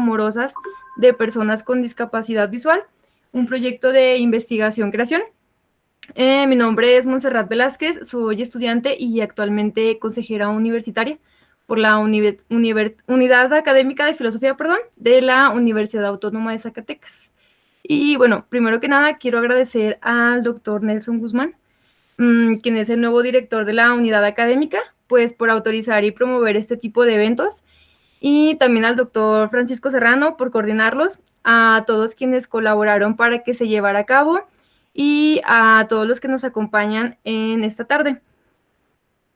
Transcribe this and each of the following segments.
amorosas de personas con discapacidad visual, un proyecto de investigación-creación. Mi nombre es Montserrat Velázquez, soy estudiante y actualmente consejera universitaria por la Unidad Académica de Filosofía, de la Universidad Autónoma de Zacatecas. Y bueno, primero que nada quiero agradecer al doctor Nelson Guzmán, quien es el nuevo director de la unidad académica, pues por autorizar y promover este tipo de eventos, y también al doctor Francisco Serrano por coordinarlos, a todos quienes colaboraron para que se llevara a cabo y a todos los que nos acompañan en esta tarde.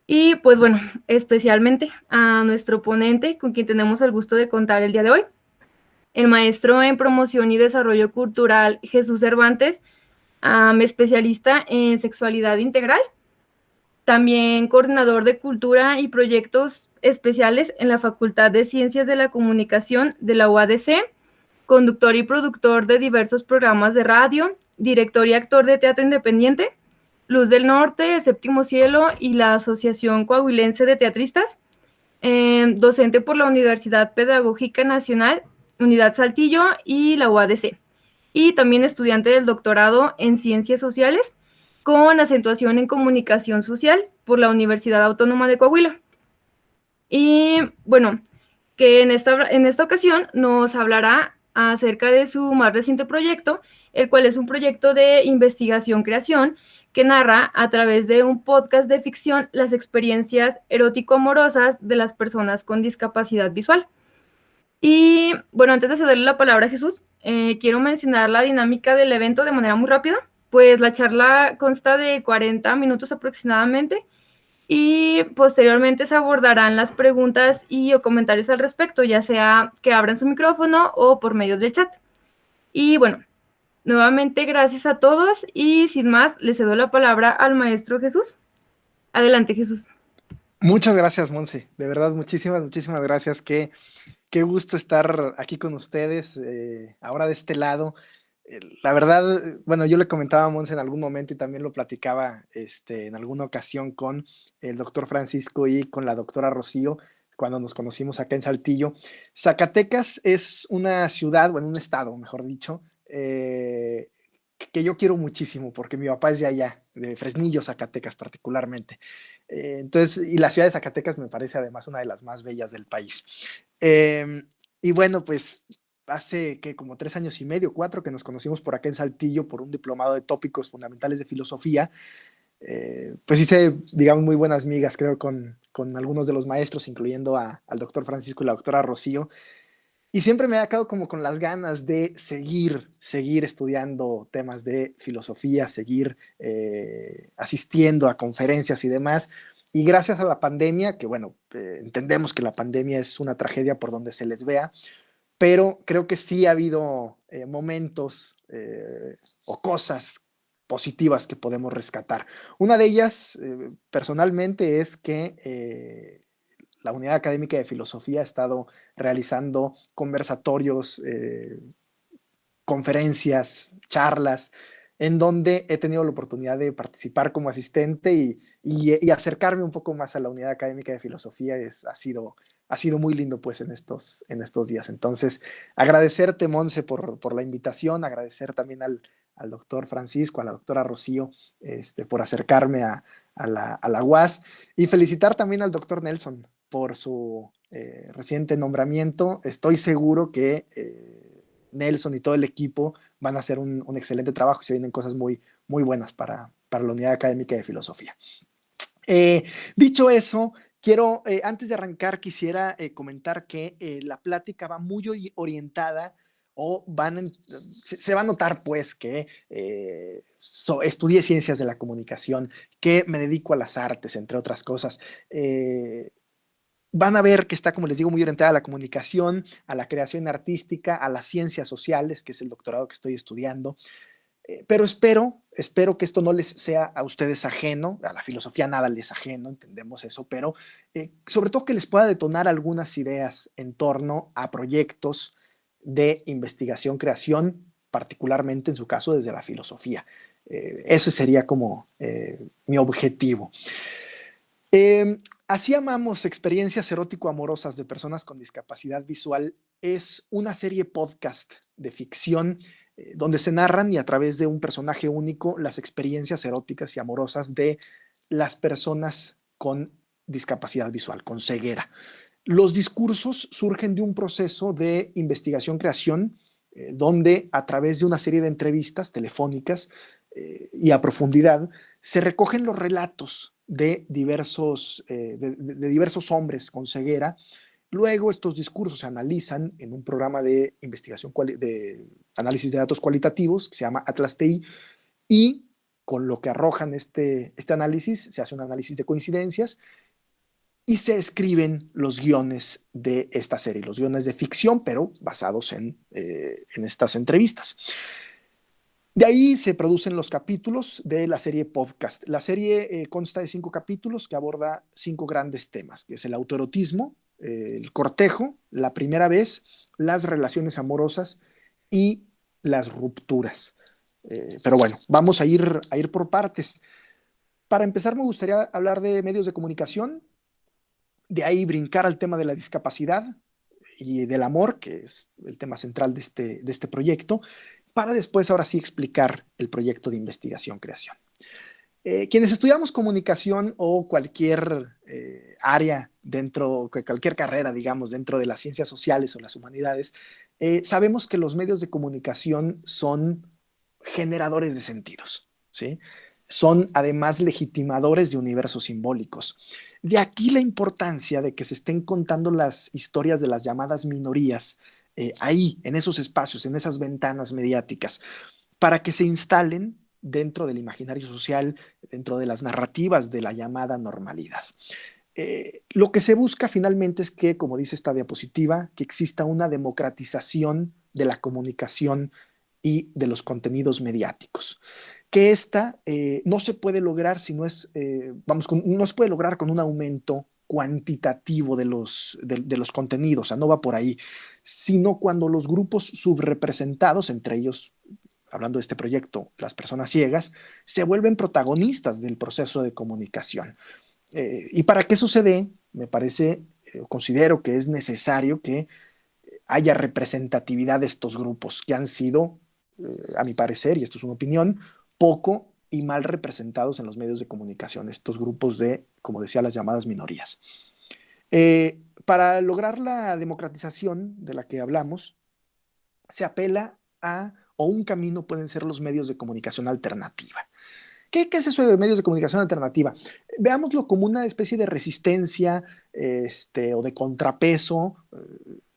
Y pues bueno, especialmente a nuestro ponente con quien tenemos el gusto de contar el día de hoy, el maestro en promoción y desarrollo cultural Jesús Cervantes, especialista en sexualidad integral, también coordinador de cultura y proyectos especiales en la Facultad de Ciencias de la Comunicación de la UADC, conductor y productor de diversos programas de radio, director y actor de teatro independiente, Luz del Norte, Séptimo Cielo y la Asociación Coahuilense de Teatristas, docente por la Universidad Pedagógica Nacional, Unidad Saltillo y la UADC, y también estudiante del doctorado en Ciencias Sociales con acentuación en Comunicación Social por la Universidad Autónoma de Coahuila. Y bueno, que en esta ocasión nos hablará acerca de su más reciente proyecto, el cual es un proyecto de investigación-creación que narra a través de un podcast de ficción las experiencias erótico-amorosas de las personas con discapacidad visual. Y bueno, antes de cederle la palabra a Jesús, quiero mencionar la dinámica del evento de manera muy rápida, pues la charla consta de 40 minutos aproximadamente, y posteriormente se abordarán las preguntas y o comentarios al respecto, ya sea que abran su micrófono o por medio del chat. Y bueno, nuevamente gracias a todos y sin más, le cedo la palabra al maestro Jesús. Adelante, Jesús. Muchas gracias, Monse. De verdad, muchísimas gracias. Qué gusto estar aquí con ustedes, ahora de este lado. La verdad, bueno, yo le comentaba a Monse en algún momento y también lo platicaba en alguna ocasión con el doctor Francisco y con la doctora Rocío, cuando nos conocimos acá en Saltillo. Zacatecas es una ciudad, bueno, un estado, mejor dicho, que yo quiero muchísimo porque mi papá es de allá, de Fresnillo, Zacatecas particularmente. Entonces, y la ciudad de Zacatecas me parece además una de las más bellas del país. Y bueno, pues hace que como 3 años y medio, 4, que nos conocimos por acá en Saltillo por un diplomado de tópicos fundamentales de filosofía. Pues hice, digamos, muy buenas migas, creo, con algunos de los maestros, incluyendo al doctor Francisco y la doctora Rocío. Y siempre me ha quedado como con las ganas de seguir estudiando temas de filosofía, seguir asistiendo a conferencias y demás. Y gracias a la pandemia, que bueno, entendemos que la pandemia es una tragedia por donde se les vea, pero creo que sí ha habido momentos o cosas positivas que podemos rescatar. Una de ellas, personalmente, es que la Unidad Académica de Filosofía ha estado realizando conversatorios, conferencias, charlas, en donde he tenido la oportunidad de participar como asistente y acercarme un poco más a la Unidad Académica de Filosofía. Ha sido muy lindo pues en estos días. Entonces, agradecerte, Monse, por la invitación, agradecer también al doctor Francisco, a la doctora Rocío, por acercarme a la UAS, y felicitar también al doctor Nelson por su reciente nombramiento. Estoy seguro que Nelson y todo el equipo van a hacer un excelente trabajo y se vienen cosas muy buenas para la Unidad Académica de Filosofía. Dicho eso, antes de arrancar, quisiera comentar que la plática va muy orientada o se va a notar pues que estudié ciencias de la comunicación, que me dedico a las artes, entre otras cosas. Van a ver que está, como les digo, muy orientada a la comunicación, a la creación artística, a las ciencias sociales, que es el doctorado que estoy estudiando. Pero espero que esto no les sea a ustedes ajeno, a la filosofía nada les ajeno, entendemos eso, pero sobre todo que les pueda detonar algunas ideas en torno a proyectos de investigación, creación, particularmente en su caso desde la filosofía. Ese sería como mi objetivo. Así amamos experiencias erótico-amorosas de personas con discapacidad visual. es una serie podcast de ficción donde se narran y a través de un personaje único las experiencias eróticas y amorosas de las personas con discapacidad visual, con ceguera. Los discursos surgen de un proceso de investigación-creación donde a través de una serie de entrevistas telefónicas y a profundidad se recogen los relatos de diversos hombres con ceguera. Luego estos discursos se analizan en un programa de investigación, de análisis de datos cualitativos que se llama Atlas TI, y con lo que arrojan este análisis se hace un análisis de coincidencias y se escriben los guiones de esta serie, los guiones de ficción, pero basados en estas entrevistas. De ahí se producen los capítulos de la serie podcast. La serie consta de 5 capítulos que aborda 5 grandes temas, que es el autoerotismo, el cortejo, la primera vez, las relaciones amorosas y las rupturas. Pero bueno, vamos a ir por partes. Para empezar, me gustaría hablar de medios de comunicación, de ahí brincar al tema de la discapacidad y del amor, que es el tema central de este proyecto, para después ahora sí explicar el proyecto de investigación-creación. Quienes estudiamos comunicación o cualquier área dentro, cualquier carrera, digamos, dentro de las ciencias sociales o las humanidades, sabemos que los medios de comunicación son generadores de sentidos, ¿sí? Son además legitimadores de universos simbólicos. De aquí la importancia de que se estén contando las historias de las llamadas minorías ahí, en esos espacios, en esas ventanas mediáticas, para que se instalen dentro del imaginario social, dentro de las narrativas de la llamada normalidad. Lo que se busca finalmente es que, como dice esta diapositiva, que exista una democratización de la comunicación y de los contenidos mediáticos. Que esta no se puede lograr si no es, no se puede lograr con un aumento cuantitativo de los contenidos, o sea, no va por ahí, sino cuando los grupos subrepresentados, entre ellos, hablando de este proyecto, las personas ciegas, se vuelven protagonistas del proceso de comunicación. Y para que eso se dé, me parece, considero que es necesario que haya representatividad de estos grupos que han sido, a mi parecer, y esto es una opinión, poco y mal representados en los medios de comunicación, estos grupos de, como decía, las llamadas minorías. Para lograr la democratización de la que hablamos, se apela a, o un camino pueden ser los medios de comunicación alternativa. ¿Qué es eso de medios de comunicación alternativa? Veámoslo como una especie de resistencia o de contrapeso,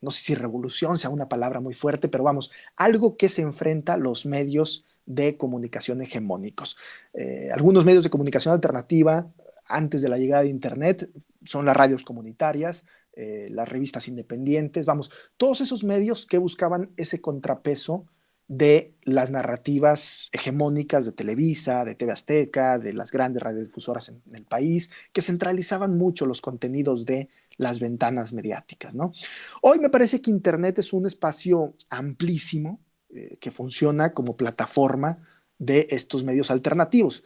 no sé si revolución sea una palabra muy fuerte, pero vamos, algo que se enfrenta a los medios de comunicación hegemónicos. Algunos medios de comunicación alternativa, antes de la llegada de Internet, son las radios comunitarias, las revistas independientes, vamos, todos esos medios que buscaban ese contrapeso de las narrativas hegemónicas de Televisa, de TV Azteca, de las grandes radiodifusoras en el país, que centralizaban mucho los contenidos de las ventanas mediáticas, ¿no? Hoy me parece que Internet es un espacio amplísimo que funciona como plataforma de estos medios alternativos.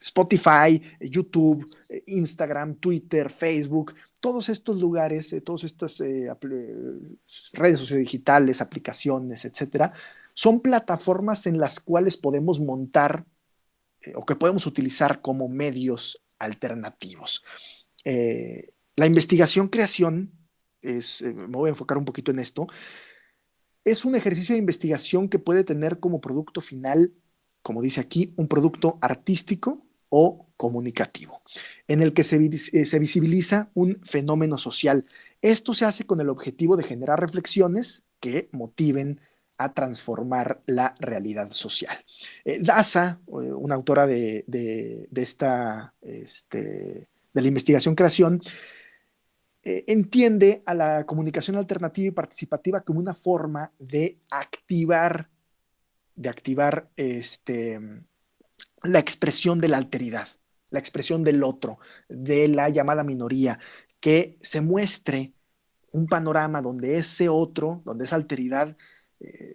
Spotify, YouTube, Instagram, Twitter, Facebook, todos estos lugares, todas estas redes sociodigitales, aplicaciones, etcétera, son plataformas en las cuales podemos montar o que podemos utilizar como medios alternativos. La investigación-creación, me voy a enfocar un poquito en esto, es un ejercicio de investigación que puede tener como producto final, como dice aquí, un producto artístico o comunicativo, en el que se visibiliza un fenómeno social. Esto se hace con el objetivo de generar reflexiones que motiven a transformar la realidad social. Daza, una autora de la investigación-creación, entiende a la comunicación alternativa y participativa como una forma de activar la expresión de la alteridad, la expresión del otro, de la llamada minoría, que se muestre un panorama donde ese otro, donde esa alteridad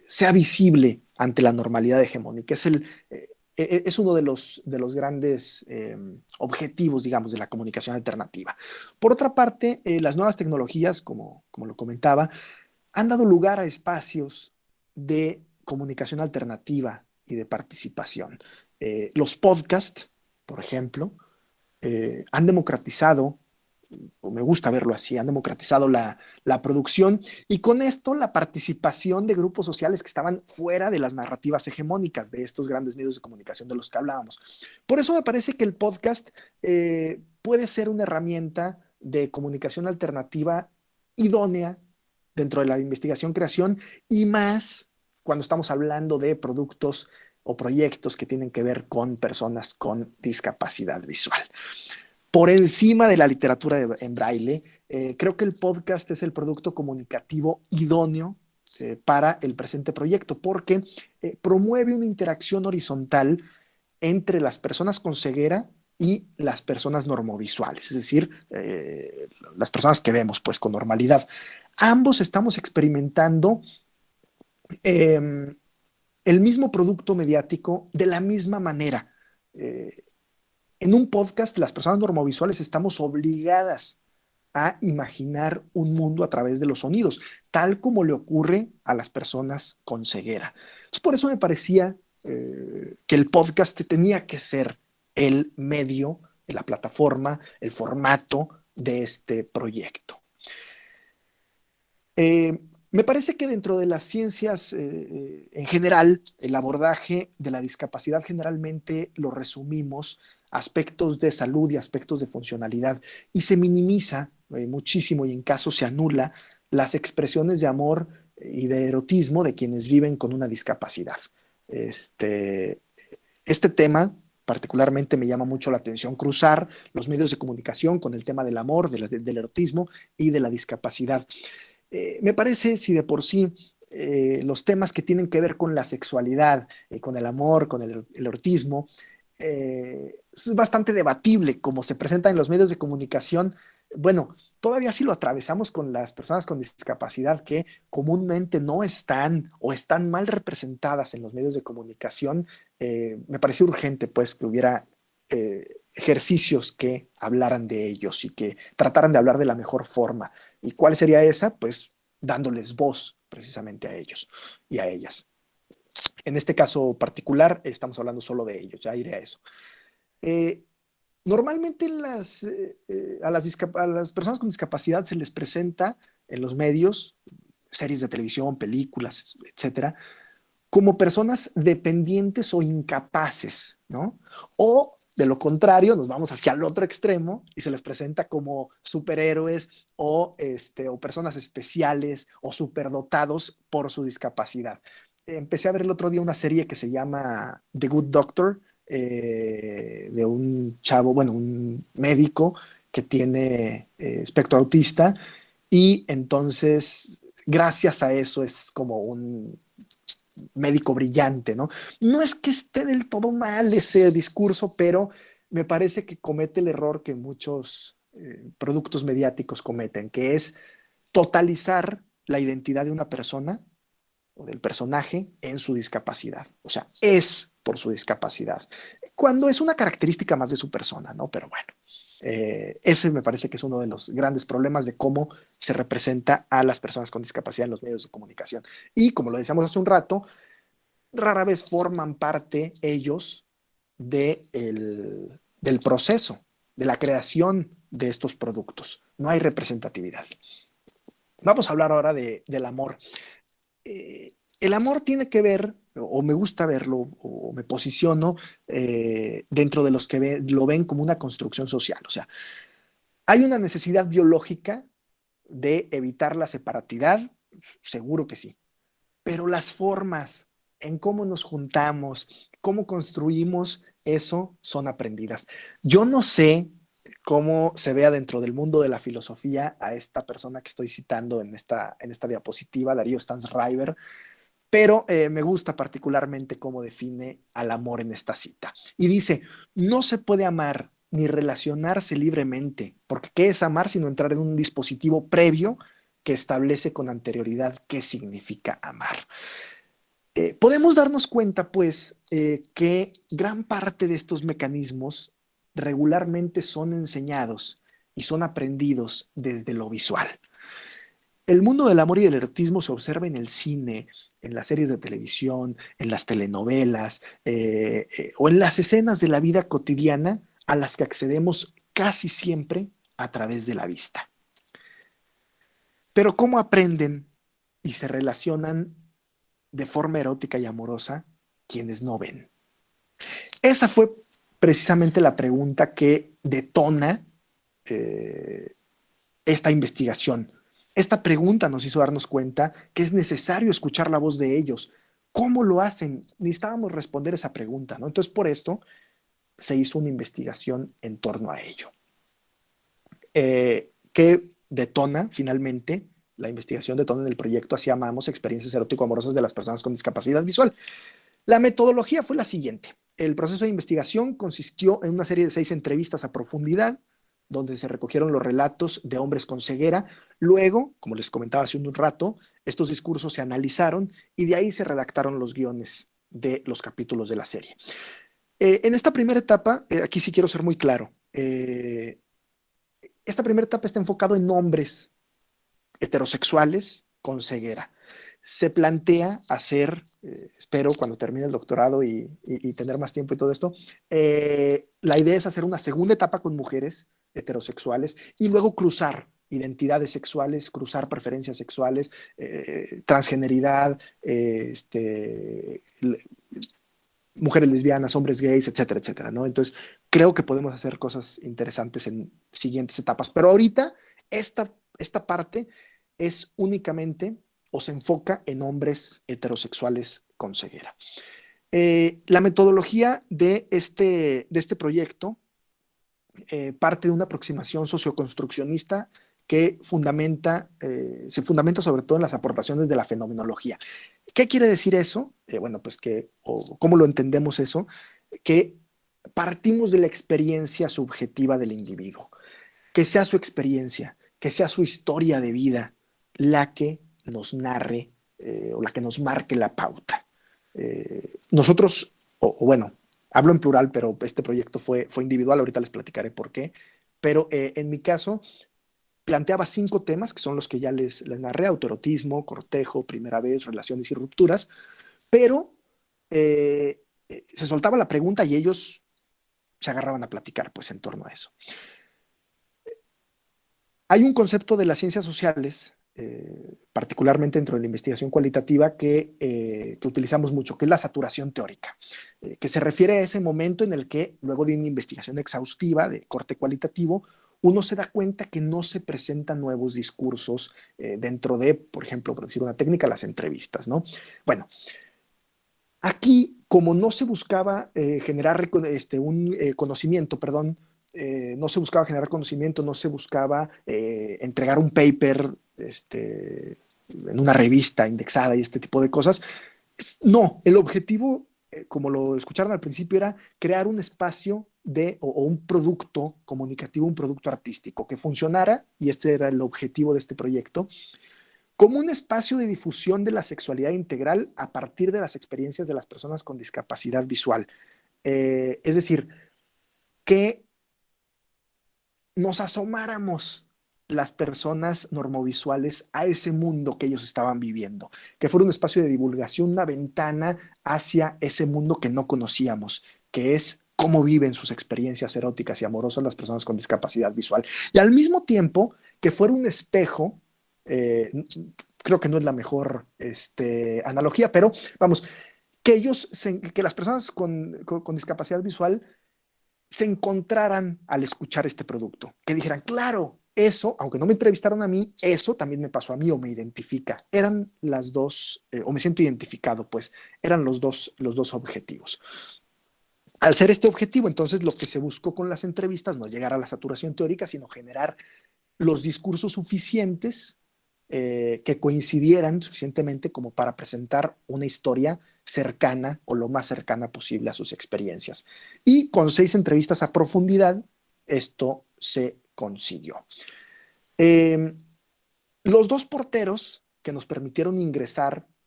sea visible ante la normalidad hegemónica. Es uno de los grandes objetivos, digamos, de la comunicación alternativa. Por otra parte, las nuevas tecnologías, como lo comentaba, han dado lugar a espacios de comunicación alternativa y de participación. Los podcasts, por ejemplo, han democratizado, o me gusta verlo así, han democratizado la producción y con esto la participación de grupos sociales que estaban fuera de las narrativas hegemónicas de estos grandes medios de comunicación de los que hablábamos. Por eso me parece que el podcast puede ser una herramienta de comunicación alternativa idónea dentro de la investigación-creación y más cuando estamos hablando de productos o proyectos que tienen que ver con personas con discapacidad visual. Por encima de la literatura en braille, creo que el podcast es el producto comunicativo idóneo para el presente proyecto, porque promueve una interacción horizontal entre las personas con ceguera y las personas normovisuales, es decir, las personas que vemos pues con normalidad. Ambos estamos experimentando eh, el mismo producto mediático de la misma manera. En un podcast, las personas normovisuales estamos obligadas a imaginar un mundo a través de los sonidos, tal como le ocurre a las personas con ceguera. Entonces, por eso me parecía que el podcast tenía que ser el medio, la plataforma, el formato de este proyecto. Me parece que dentro de las ciencias en general, el abordaje de la discapacidad generalmente lo resumimos a aspectos de salud y aspectos de funcionalidad y se minimiza muchísimo y en caso se anula las expresiones de amor y de erotismo de quienes viven con una discapacidad. Este, este tema particularmente me llama mucho la atención, cruzar los medios de comunicación con el tema del amor, del erotismo y de la discapacidad. Me parece, si de por sí los temas que tienen que ver con la sexualidad, con el amor, con el erotismo, es bastante debatible como se presenta en los medios de comunicación. Bueno, todavía sí lo atravesamos con las personas con discapacidad que comúnmente no están o están mal representadas en los medios de comunicación. Me pareció urgente pues que hubiera ejercicios que hablaran de ellos y que trataran de hablar de la mejor forma. ¿Y cuál sería esa? Pues dándoles voz precisamente a ellos y a ellas. En este caso particular, estamos hablando solo de ellos, ya iré a eso. Eh, Normalmente a las personas con discapacidad se les presenta en los medios, series de televisión, películas, etcétera, como personas dependientes o incapaces, ¿no? O de lo contrario, nos vamos hacia el otro extremo y se les presenta como superhéroes o personas especiales o superdotados por su discapacidad. Empecé a ver el otro día una serie que se llama The Good Doctor, de un chavo, bueno, un médico que tiene espectro autista y entonces, gracias a eso es como un médico brillante, ¿no? No es que esté del todo mal ese discurso, pero me parece que comete el error que muchos productos mediáticos cometen, que es totalizar la identidad de una persona o del personaje en su discapacidad. O sea, es por su discapacidad, cuando es una característica más de su persona, ¿no? Pero bueno, ese me parece que es uno de los grandes problemas de cómo se representa a las personas con discapacidad en los medios de comunicación. Y como lo decíamos hace un rato, rara vez forman parte ellos del proceso, de la creación de estos productos. No hay representatividad. Vamos a hablar ahora del amor. El amor tiene que ver, o me gusta verlo, o me posiciono dentro de los que lo ven como una construcción social. O sea, hay una necesidad biológica de evitar la separatidad, seguro que sí, pero las formas en cómo nos juntamos, cómo construimos eso son aprendidas. Yo no sé cómo se vea dentro del mundo de la filosofía a esta persona que estoy citando en esta diapositiva, Darío Stanzreiber, pero me gusta particularmente cómo define al amor en esta cita. Y dice, no se puede amar ni relacionarse libremente, porque ¿qué es amar sino entrar en un dispositivo previo que establece con anterioridad qué significa amar? Podemos darnos cuenta, pues, que gran parte de estos mecanismos regularmente son enseñados y son aprendidos desde lo visual. El mundo del amor y del erotismo se observa en el cine, en las series de televisión, en las telenovelas o en las escenas de la vida cotidiana a las que accedemos casi siempre a través de la vista. Pero ¿cómo aprenden y se relacionan de forma erótica y amorosa quienes no ven? Esa fue precisamente la pregunta que detona eh, esta investigación. Esta pregunta nos hizo darnos cuenta que es necesario escuchar la voz de ellos. ¿Cómo lo hacen? Necesitábamos responder esa pregunta, ¿no? Entonces, por esto se hizo una investigación en torno a ello. Que detona finalmente, la investigación detona en el proyecto Así Amamos, experiencias erótico-amorosas de las personas con discapacidad visual. La metodología fue la siguiente. El proceso de investigación consistió en una serie de 6 entrevistas a profundidad, donde se recogieron los relatos de hombres con ceguera. Luego, como les comentaba hace un rato, estos discursos se analizaron y de ahí se redactaron los guiones de los capítulos de la serie. En esta primera etapa, aquí sí quiero ser muy claro, esta primera etapa está enfocado en hombres heterosexuales con ceguera. Se plantea hacer, espero cuando termine el doctorado y tener más tiempo y todo esto, la idea es hacer una segunda etapa con mujeres heterosexuales y luego cruzar identidades sexuales, cruzar preferencias sexuales, transgeneridad, mujeres lesbianas, hombres gays, etcétera, etcétera, ¿no? Entonces, creo que podemos hacer cosas interesantes en siguientes etapas. Pero ahorita, esta parte es únicamente o se enfoca en hombres heterosexuales con ceguera. La metodología de este proyecto parte de una aproximación socioconstruccionista que se fundamenta sobre todo en las aportaciones de la fenomenología. ¿Qué quiere decir eso? Bueno, pues ¿cómo lo entendemos eso? Que partimos de la experiencia subjetiva del individuo, que sea su experiencia, que sea su historia de vida la que nos narre o la que nos marque la pauta. Nosotros, bueno, hablo en plural, pero este proyecto fue individual, ahorita les platicaré por qué, pero en mi caso planteaba 5 temas, que son los que ya les narré: autoerotismo, cortejo, primera vez, relaciones y rupturas, pero se soltaba la pregunta y ellos se agarraban a platicar pues en torno a eso. Hay un concepto de las ciencias sociales, particularmente dentro de la investigación cualitativa, que utilizamos mucho, que es la saturación teórica, que se refiere a ese momento en el que, luego de una investigación exhaustiva de corte cualitativo, uno se da cuenta que no se presentan nuevos discursos dentro de, por ejemplo, por decir una técnica, las entrevistas, ¿no? Bueno, aquí, como no se buscaba generar un conocimiento, perdón, no se buscaba generar conocimiento, no se buscaba entregar un paper en una revista indexada y este tipo de cosas. No, el objetivo, como lo escucharon al principio, era crear un espacio o un producto comunicativo, un producto artístico que funcionara, y este era el objetivo de este proyecto, como un espacio de difusión de la sexualidad integral a partir de las experiencias de las personas con discapacidad visual. Es decir, que nos asomáramos las personas normovisuales a ese mundo que ellos estaban viviendo, que fuera un espacio de divulgación, una ventana hacia ese mundo que no conocíamos, que es cómo viven sus experiencias eróticas y amorosas las personas con discapacidad visual. Y al mismo tiempo que fuera un espejo, eh, creo que no es la mejor analogía, pero vamos, que las personas con discapacidad visual se encontraran al escuchar este producto, que dijeran, claro, eso, aunque no me entrevistaron a mí, eso también me pasó a mí o me identifica. Eran las dos, o me siento identificado, pues, eran los dos objetivos. Al ser este objetivo, entonces lo que se buscó con las entrevistas no es llegar a la saturación teórica, sino generar los discursos suficientes que coincidieran suficientemente como para presentar una historia cercana o lo más cercana posible a sus experiencias. Y con 6 entrevistas a profundidad, esto se consiguió. Eh, los 2 porteros que nos permitieron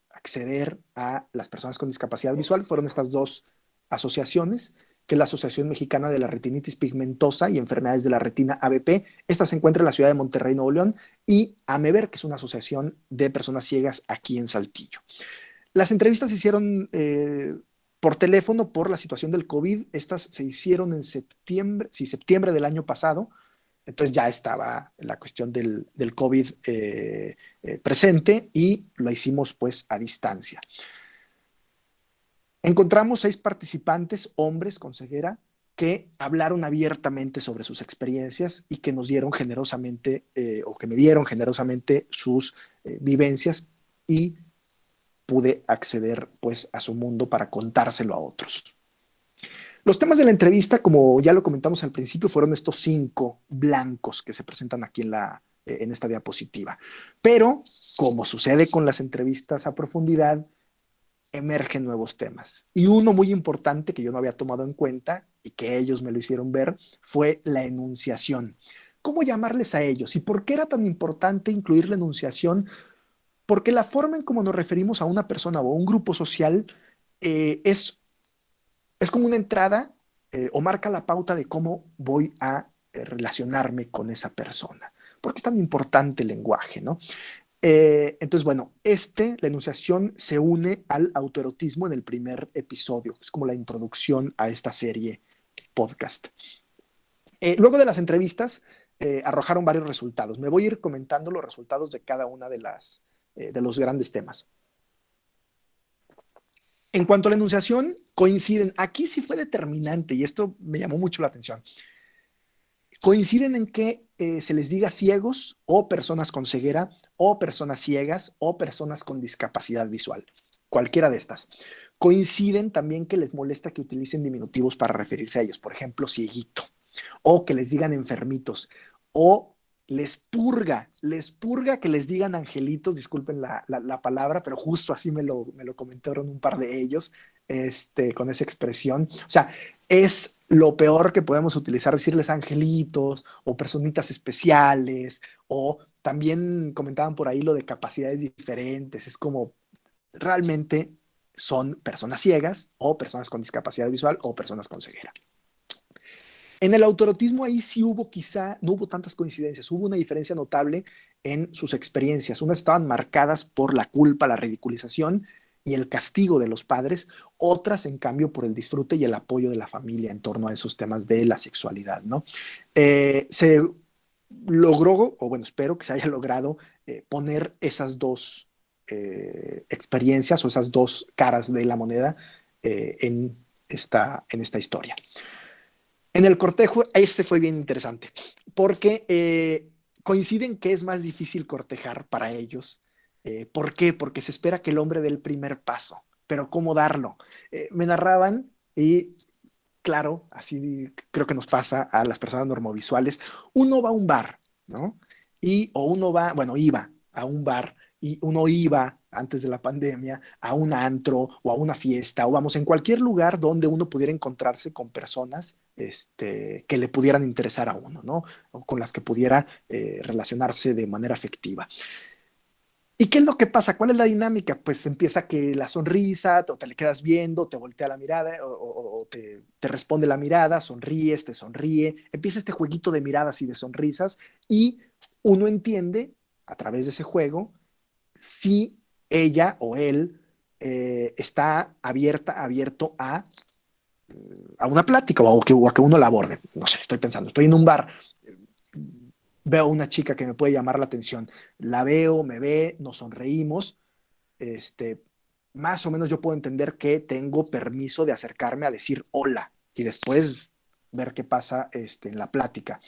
acceder a las personas con discapacidad visual fueron estas 2 asociaciones que es la Asociación Mexicana de la Retinitis Pigmentosa y Enfermedades de la Retina, ABP. Esta se encuentra en la ciudad de Monterrey, Nuevo León, y AMEVER, que es una asociación de personas ciegas aquí en Saltillo. Las entrevistas se hicieron por teléfono por la situación del COVID. Estas se hicieron en septiembre, sí, septiembre del año pasado. Entonces ya estaba la cuestión del COVID presente y lo hicimos pues a distancia. Encontramos 6 participantes, hombres con ceguera, que hablaron abiertamente sobre sus experiencias y que nos dieron generosamente, o que me dieron generosamente sus vivencias, y pude acceder pues a su mundo para contárselo a otros. Los temas de la entrevista, como ya lo comentamos al principio, fueron estos 5 blancos que se presentan aquí en esta diapositiva. Pero, como sucede con las entrevistas a profundidad, emergen nuevos temas. Y uno muy importante que yo no había tomado en cuenta y que ellos me lo hicieron ver fue la enunciación. ¿Cómo llamarles a ellos? ¿Y por qué era tan importante incluir la enunciación? Porque la forma en cómo nos referimos a una persona o a un grupo social es como una entrada o marca la pauta de cómo voy a relacionarme con esa persona. ¿Por qué es tan importante el lenguaje, no? Entonces, bueno, la enunciación se une al autoerotismo en el primer episodio. Es como la introducción a esta serie podcast. Luego de las entrevistas, arrojaron varios resultados. Me voy a ir comentando los resultados de cada una de los grandes temas. En cuanto a la enunciación, coinciden. Aquí sí fue determinante y esto me llamó mucho la atención. Coinciden en que se les diga ciegos o personas con ceguera o personas ciegas o personas con discapacidad visual. Cualquiera de estas. Coinciden también que les molesta que utilicen diminutivos para referirse a ellos. Por ejemplo, cieguito. O que les digan enfermitos. O les purga que les digan angelitos, disculpen la palabra, pero justo así me lo comentaron un par de ellos, con esa expresión. O sea, es lo peor que podemos utilizar, decirles angelitos o personitas especiales, o también comentaban por ahí lo de capacidades diferentes. Es como realmente son personas ciegas o personas con discapacidad visual o personas con ceguera. En el autoerotismo ahí sí no hubo tantas coincidencias, hubo una diferencia notable en sus experiencias. Unas estaban marcadas por la culpa, la ridiculización y el castigo de los padres, otras en cambio por el disfrute y el apoyo de la familia en torno a esos temas de la sexualidad, ¿no? Se logró, o bueno, espero que se haya logrado poner esas dos experiencias o esas dos caras de la moneda en esta historia. En el cortejo, ese fue bien interesante, porque coinciden que es más difícil cortejar para ellos. ¿Por qué? Porque se espera que el hombre dé el primer paso, pero ¿cómo darlo? Me narraban y claro, así creo que nos pasa a las personas normovisuales. Uno va a un bar, ¿no? O uno va, bueno, iba a un bar y uno iba antes de la pandemia a un antro o a una fiesta o vamos, en cualquier lugar donde uno pudiera encontrarse con personas que le pudieran interesar a uno, ¿no? O con las que pudiera relacionarse de manera afectiva. ¿Y qué es lo que pasa? ¿Cuál es la dinámica? Pues empieza que la sonrisa, o te le quedas viendo, te voltea la mirada, o te responde la mirada, sonríes, te sonríe, empieza este jueguito de miradas y de sonrisas, y uno entiende a través de ese juego si ella o él está abierto a una plática o a que uno la aborde. No sé, estoy pensando, estoy en un bar, veo una chica que me puede llamar la atención, la veo, me ve, nos sonreímos, este, más o menos yo puedo entender que tengo permiso de acercarme a decir hola y después ver qué pasa en la plática.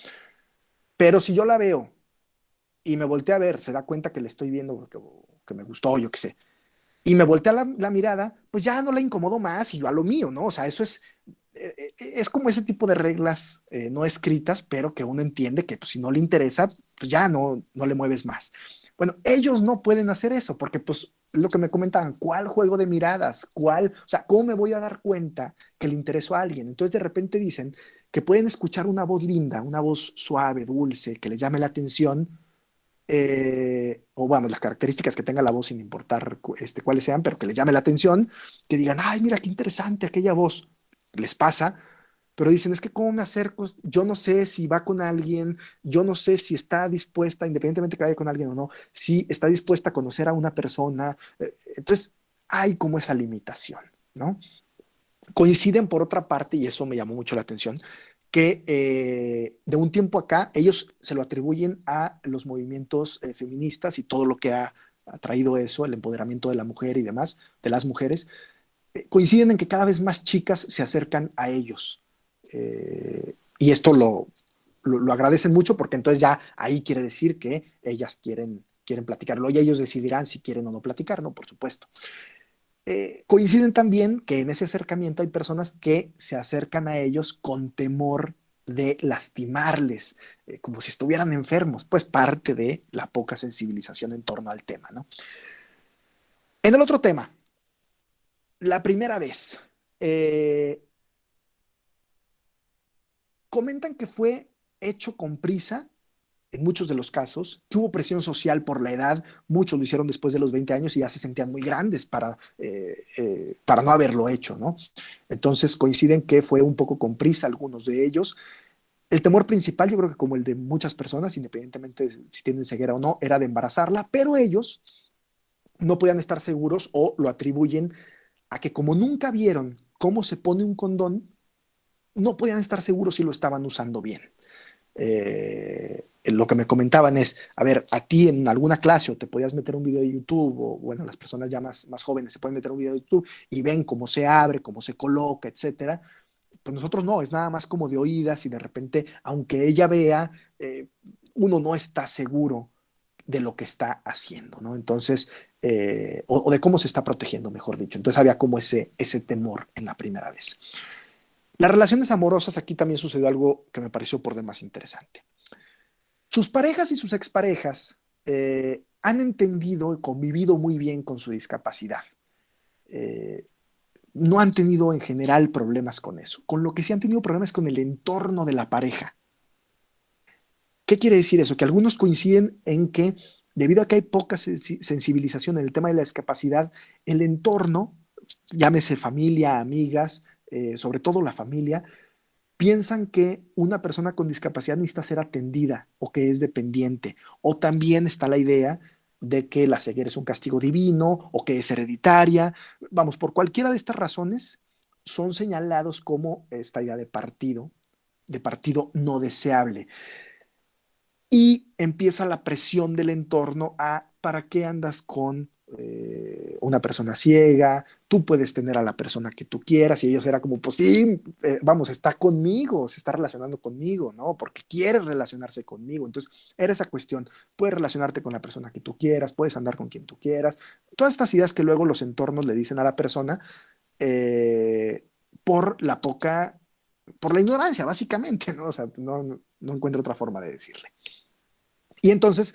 Pero si yo la veo y me voltea a ver, se da cuenta que le estoy viendo, que me gustó, yo qué sé, y me voltea la mirada, pues ya no la incomodo más y yo a lo mío, ¿no? O sea, eso es como ese tipo de reglas no escritas, pero que uno entiende que pues, si no le interesa, pues ya no le mueves más. Bueno, ellos no pueden hacer eso porque pues lo que me comentaban, ¿cuál juego de miradas? O sea, ¿cómo me voy a dar cuenta que le interesó a alguien? Entonces de repente dicen que pueden escuchar una voz linda, una voz suave, dulce, que les llame la atención, o bueno, las características que tenga la voz sin importar cuáles sean, pero que les llame la atención, que digan, ay, mira qué interesante aquella voz. Les pasa, pero dicen, es que ¿cómo me acerco? Yo no sé si va con alguien, yo no sé si está dispuesta, independientemente que vaya con alguien o no, si está dispuesta a conocer a una persona. Entonces, hay como esa limitación, ¿no? Coinciden por otra parte, y eso me llamó mucho la atención, que de un tiempo acá ellos se lo atribuyen a los movimientos feministas y todo lo que ha traído eso, el empoderamiento de la mujer y demás, de las mujeres, coinciden en que cada vez más chicas se acercan a ellos. Y esto lo agradecen mucho porque entonces ya ahí quiere decir que ellas quieren platicarlo y ellos decidirán si quieren o no platicar, ¿no? Por supuesto. Coinciden también que en ese acercamiento hay personas que se acercan a ellos con temor de lastimarles, como si estuvieran enfermos, pues parte de la poca sensibilización en torno al tema, ¿no? En el otro tema, la primera vez, eh, comentan que fue hecho con prisa en muchos de los casos, que hubo presión social por la edad, muchos lo hicieron después de los 20 años y ya se sentían muy grandes para no haberlo hecho, ¿no? Entonces coinciden que fue un poco con prisa algunos de ellos. El temor principal, yo creo que como el de muchas personas, independientemente de si tienen ceguera o no, era de embarazarla, pero ellos no podían estar seguros o lo atribuyen a que como nunca vieron cómo se pone un condón, no podían estar seguros si lo estaban usando bien. Lo que me comentaban es, a ver, a ti en alguna clase o te podías meter un video de YouTube, o bueno, las personas ya más jóvenes se pueden meter un video de YouTube y ven cómo se abre, cómo se coloca, etcétera. Pues nosotros no, es nada más como de oídas y de repente, aunque ella vea, uno no está seguro de lo que está haciendo, ¿no? Entonces, o de cómo se está protegiendo, mejor dicho. Entonces había como ese temor en la primera vez. Las relaciones amorosas, aquí también sucedió algo que me pareció por demás interesante. Sus parejas y sus exparejas han entendido y convivido muy bien con su discapacidad. Eh, no han tenido en general problemas con eso. Con lo que sí han tenido problemas con el entorno de la pareja. ¿Qué quiere decir eso? Que algunos coinciden en que debido a que hay poca sensibilización en el tema de la discapacidad, el entorno, llámese familia, amigas, sobre todo la familia, piensan que una persona con discapacidad necesita ser atendida o que es dependiente. O también está la idea de que la ceguera es un castigo divino o que es hereditaria. Vamos, por cualquiera de estas razones son señalados como esta idea de partido no deseable. Y empieza la presión del entorno a ¿para qué andas con una persona ciega? Tú puedes tener a la persona que tú quieras. Y ellos era como, pues sí, vamos, está conmigo, se está relacionando conmigo, ¿no? Porque quiere relacionarse conmigo. Entonces, era esa cuestión. Puedes relacionarte con la persona que tú quieras, puedes andar con quien tú quieras. Todas estas ideas que luego los entornos le dicen a la persona eh, por la poca, por la ignorancia, básicamente, ¿no? O sea, no encuentro otra forma de decirle. Y entonces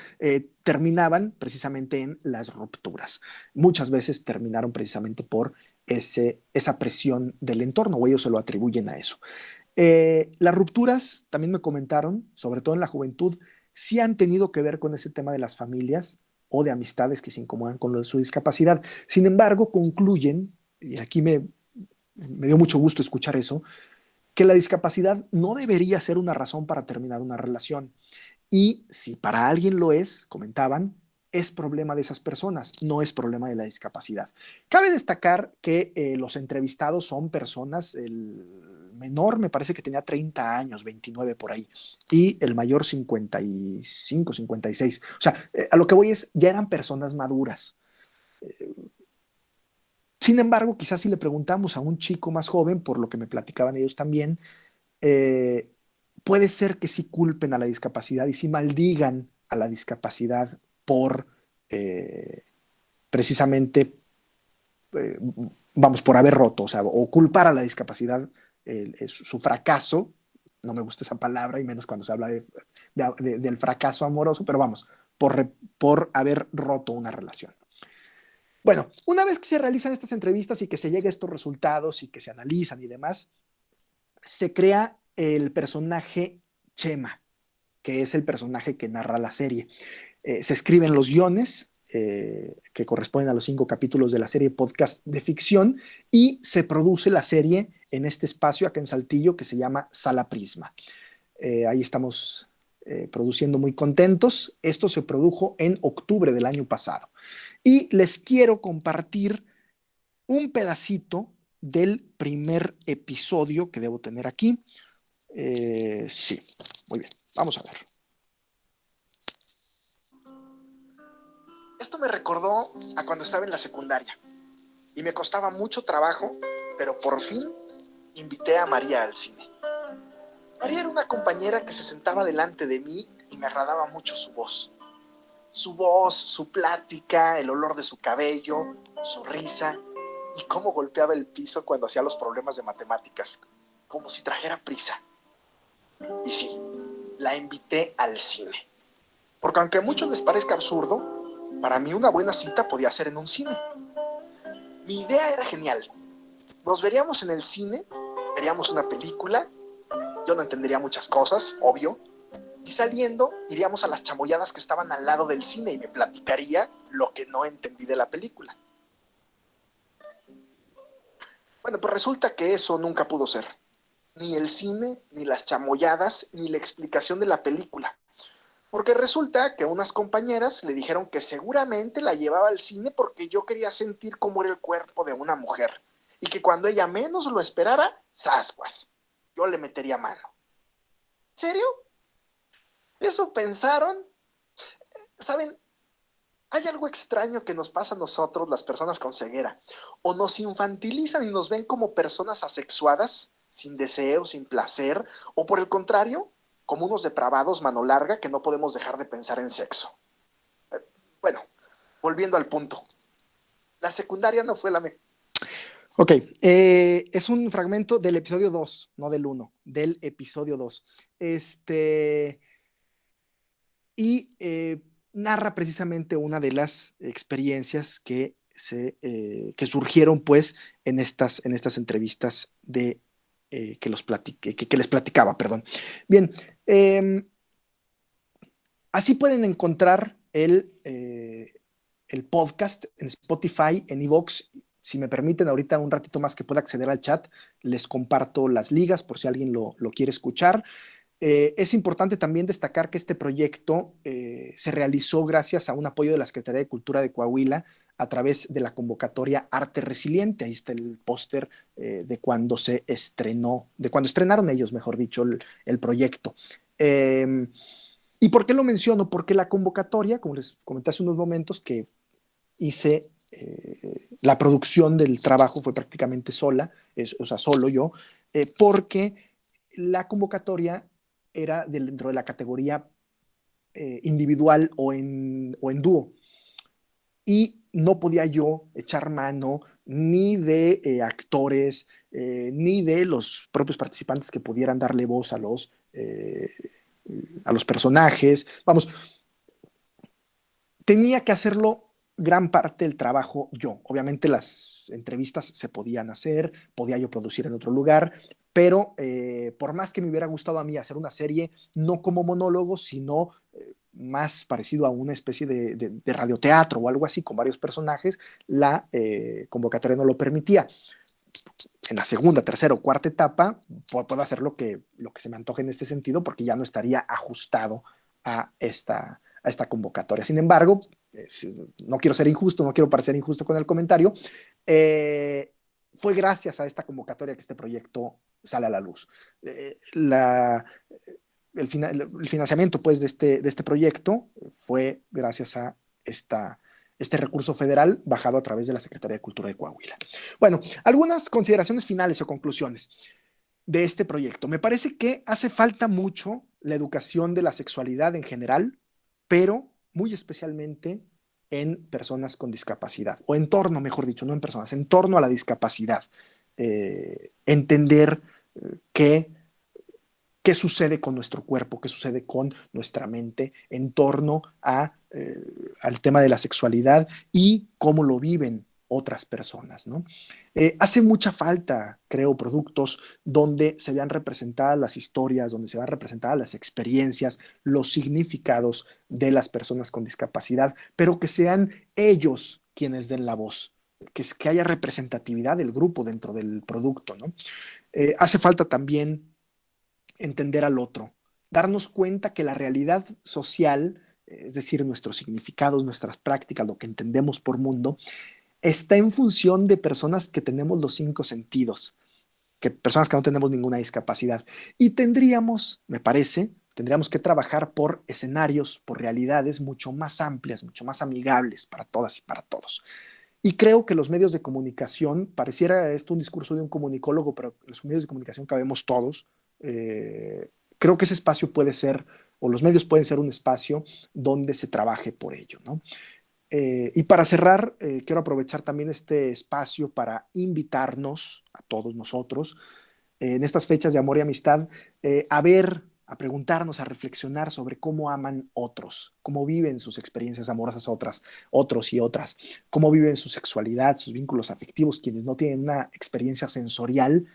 terminaban precisamente en las rupturas. Muchas veces terminaron precisamente por esa presión del entorno, o ellos se lo atribuyen a eso. Las rupturas, también me comentaron, sobre todo en la juventud, sí han tenido que ver con ese tema de las familias o de amistades que se incomodan con lo de su discapacidad. Sin embargo, concluyen, y aquí me dio mucho gusto escuchar eso, que la discapacidad no debería ser una razón para terminar una relación. Y si para alguien lo es, comentaban, es problema de esas personas, no es problema de la discapacidad. Cabe destacar que los entrevistados son personas, el menor me parece que tenía 30 años, 29 por ahí, y el mayor 55, 56. O sea, a lo que voy es, ya eran personas maduras. Sin embargo, quizás si le preguntamos a un chico más joven, por lo que me platicaban ellos también, eh, puede ser que sí culpen a la discapacidad y sí maldigan a la discapacidad por eh, precisamente, eh, vamos, por haber roto, o sea, o culpar a la discapacidad su fracaso, no me gusta esa palabra, y menos cuando se habla del fracaso amoroso, pero vamos, por haber roto una relación. Bueno, una vez que se realizan estas entrevistas y que se llega a estos resultados y que se analizan y demás, se crea el personaje Chema, que es el personaje que narra la serie. Se escriben los guiones que corresponden a los 5 capítulos de la serie podcast de ficción y se produce la serie en este espacio acá en Saltillo que se llama Sala Prisma. Ahí estamos produciendo muy contentos. Esto se produjo en octubre del año pasado. Y les quiero compartir un pedacito del primer episodio que debo tener aquí. Sí, muy bien, vamos a ver. Esto me recordó a cuando estaba en la secundaria y me costaba mucho trabajo, pero por fin invité a María al cine. María era una compañera que se sentaba delante de mí y me agradaba mucho su voz. Su voz, su plática, el olor de su cabello, su risa y cómo golpeaba el piso cuando hacía los problemas de matemáticas, como si trajera prisa. Y sí, la invité al cine. Porque aunque a muchos les parezca absurdo, para mí una buena cita podía ser en un cine. Mi idea era genial. Nos veríamos en el cine, veríamos una película, yo no entendería muchas cosas, obvio, y saliendo iríamos a las chamoyadas que estaban al lado del cine y me platicaría lo que no entendí de la película. Bueno, pues resulta que eso nunca pudo ser. Ni el cine, ni las chamoyadas, ni la explicación de la película. Porque resulta que unas compañeras le dijeron que seguramente la llevaba al cine porque yo quería sentir cómo era el cuerpo de una mujer. Y que cuando ella menos lo esperara, ¡zascuas! Yo le metería mano. ¿Serio? ¿Eso pensaron? ¿Saben? Hay algo extraño que nos pasa a nosotros, las personas con ceguera. O nos infantilizan y nos ven como personas asexuadas, sin deseo, sin placer, o por el contrario, como unos depravados mano larga que no podemos dejar de pensar en sexo. Bueno, volviendo al punto. La secundaria no fue la mejor. Ok, es un fragmento del episodio 2, no del 1, del episodio 2. Y narra precisamente una de las experiencias que surgieron pues en estas entrevistas que les platicaba, perdón. Bien, así pueden encontrar el podcast en Spotify, en iVoox. Si me permiten, ahorita un ratito más que pueda acceder al chat, les comparto las ligas por si alguien lo quiere escuchar. Es importante también destacar que este proyecto se realizó gracias a un apoyo de la Secretaría de Cultura de Coahuila a través de la convocatoria Arte Resiliente. Ahí está el póster de cuando se estrenó, de cuando estrenaron ellos, mejor dicho, el proyecto. ¿Y por qué lo menciono? Porque la convocatoria, como les comenté hace unos momentos, que hice la producción del trabajo fue prácticamente sola, o sea, solo yo, porque la convocatoria era dentro de la categoría individual o en dúo. Y no podía yo echar mano ni de actores, ni de los propios participantes que pudieran darle voz a los personajes. Vamos, tenía que hacerlo gran parte del trabajo yo. Obviamente las entrevistas se podían hacer, podía yo producir en otro lugar, pero por más que me hubiera gustado a mí hacer una serie, no como monólogo, sino más parecido a una especie de radioteatro o algo así, con varios personajes, la convocatoria no lo permitía. En la segunda, tercera o cuarta etapa puedo hacer lo que se me antoje en este sentido porque ya no estaría ajustado a esta convocatoria. Sin embargo, no quiero ser injusto, no quiero parecer injusto con el comentario, fue gracias a esta convocatoria que este proyecto sale a la luz. El financiamiento pues, de este proyecto fue gracias a este recurso federal bajado a través de la Secretaría de Cultura de Coahuila. Bueno, algunas consideraciones finales o conclusiones de este proyecto. Me parece que hace falta mucho la educación de la sexualidad en general, pero muy especialmente en personas con discapacidad, o en torno, mejor dicho, no en personas, en torno a la discapacidad. Entender que qué sucede con nuestro cuerpo, qué sucede con nuestra mente en torno al tema de la sexualidad y cómo lo viven otras personas, ¿no? Hace mucha falta, creo, productos donde se vean representadas las historias, donde se vean representadas las experiencias, los significados de las personas con discapacidad, pero que sean ellos quienes den la voz. que haya representatividad del grupo dentro del producto, ¿no? Hace falta también entender al otro, darnos cuenta que la realidad social, es decir, nuestros significados, nuestras prácticas, lo que entendemos por mundo, está en función de personas que tenemos los cinco sentidos, que personas que no tenemos ninguna discapacidad. Y tendríamos, me parece, tendríamos que trabajar por escenarios, por realidades mucho más amplias, mucho más amigables para todas y para todos. Y creo que los medios de comunicación, pareciera esto un discurso de un comunicólogo, pero los medios de comunicación cabemos todos. Creo que ese espacio puede ser, o los medios pueden ser un espacio donde se trabaje por ello, ¿no? Y para cerrar, quiero aprovechar también este espacio para invitarnos a todos nosotros en estas fechas de amor y amistad a ver, a preguntarnos, a reflexionar sobre cómo aman otros, cómo viven sus experiencias amorosas otros y otras, cómo viven su sexualidad, sus vínculos afectivos, quienes no tienen una experiencia sensorial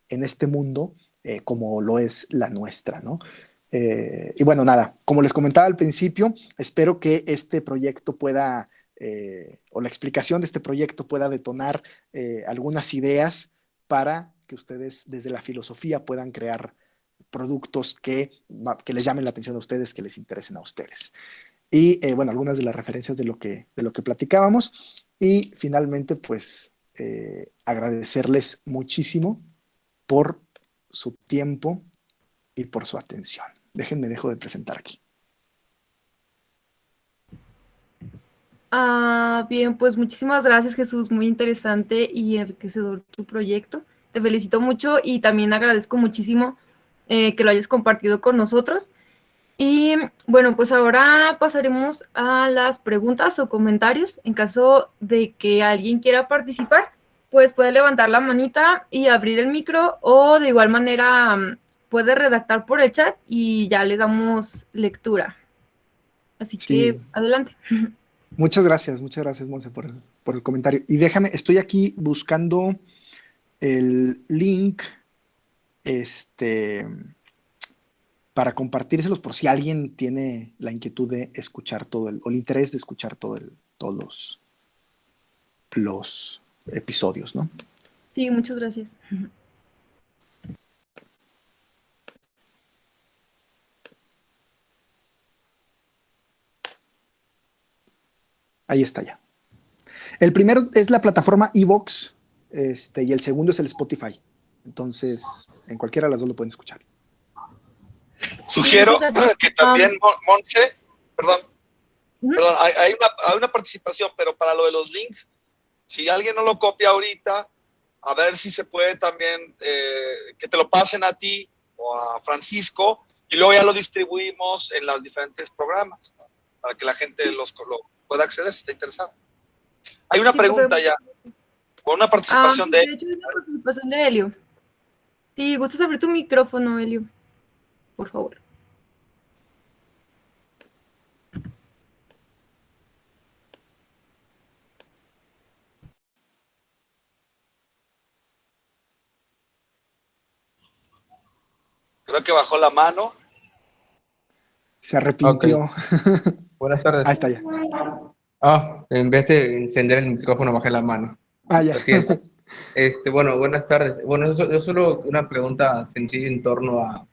en este mundo como lo es la nuestra, ¿no? Y bueno, nada, como les comentaba al principio, espero que este proyecto pueda, o la explicación de este proyecto pueda detonar algunas ideas para que ustedes desde la filosofía puedan crear productos que les llamen la atención a ustedes, que les interesen a ustedes. Y bueno, algunas de las referencias de lo que platicábamos. Y finalmente, pues agradecerles muchísimo por su tiempo y por su atención. Déjenme, dejo de presentar aquí. Bien, pues muchísimas gracias, Jesús. Muy interesante y enriquecedor tu proyecto. Te felicito mucho y también agradezco muchísimo que lo hayas compartido con nosotros. Y bueno, pues ahora pasaremos a las preguntas o comentarios. En caso de que alguien quiera participar, pues puede levantar la manita y abrir el micro o de igual manera puede redactar por el chat y ya le damos lectura. Así Sí, que adelante. muchas gracias, Monse, por el comentario. Y déjame, estoy aquí buscando el link este, para compartírselos por si alguien tiene la inquietud de escuchar o el interés de escuchar todos los episodios, ¿no? Sí, muchas gracias. Ahí está ya. El primero es la plataforma Evox, y el segundo es el Spotify. Entonces, en cualquiera de las dos lo pueden escuchar. Sí, muchas Sugiero gracias. que también, Monse, perdón, Uh-huh. perdón, hay una participación, pero para lo de los links, si alguien no lo copia ahorita, a ver si se puede también que te lo pasen a ti o a Francisco y luego ya lo distribuimos en los diferentes programas, ¿no? Para que la gente Sí, lo pueda acceder si está interesado. Hay una sí, por pregunta favor. ya, con una participación Sí, de... de hecho es la participación de Helio. Si gustas abrir tu micrófono, Helio, por favor. Creo que bajó la mano. Se Ok, arrepintió. buenas tardes. Ahí está ya. En vez de encender el micrófono, bajé la mano. Ah, ya. Lo siento. Bueno, buenas tardes. Bueno, yo solo una pregunta sencilla en torno a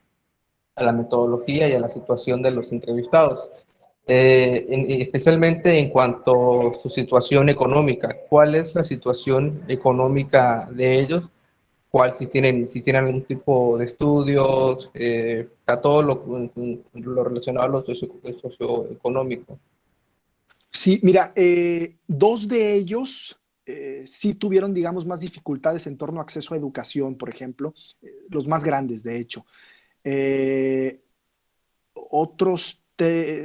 la metodología y a la situación de los entrevistados. Y especialmente en cuanto a su situación económica. ¿Cuál es la situación económica de ellos? Si tienen algún tipo de estudios, a todo lo relacionado a lo socioeconómico. Sí, mira, dos de ellos sí tuvieron, digamos, más dificultades en torno a acceso a educación, por ejemplo, los más grandes, de hecho. Eh,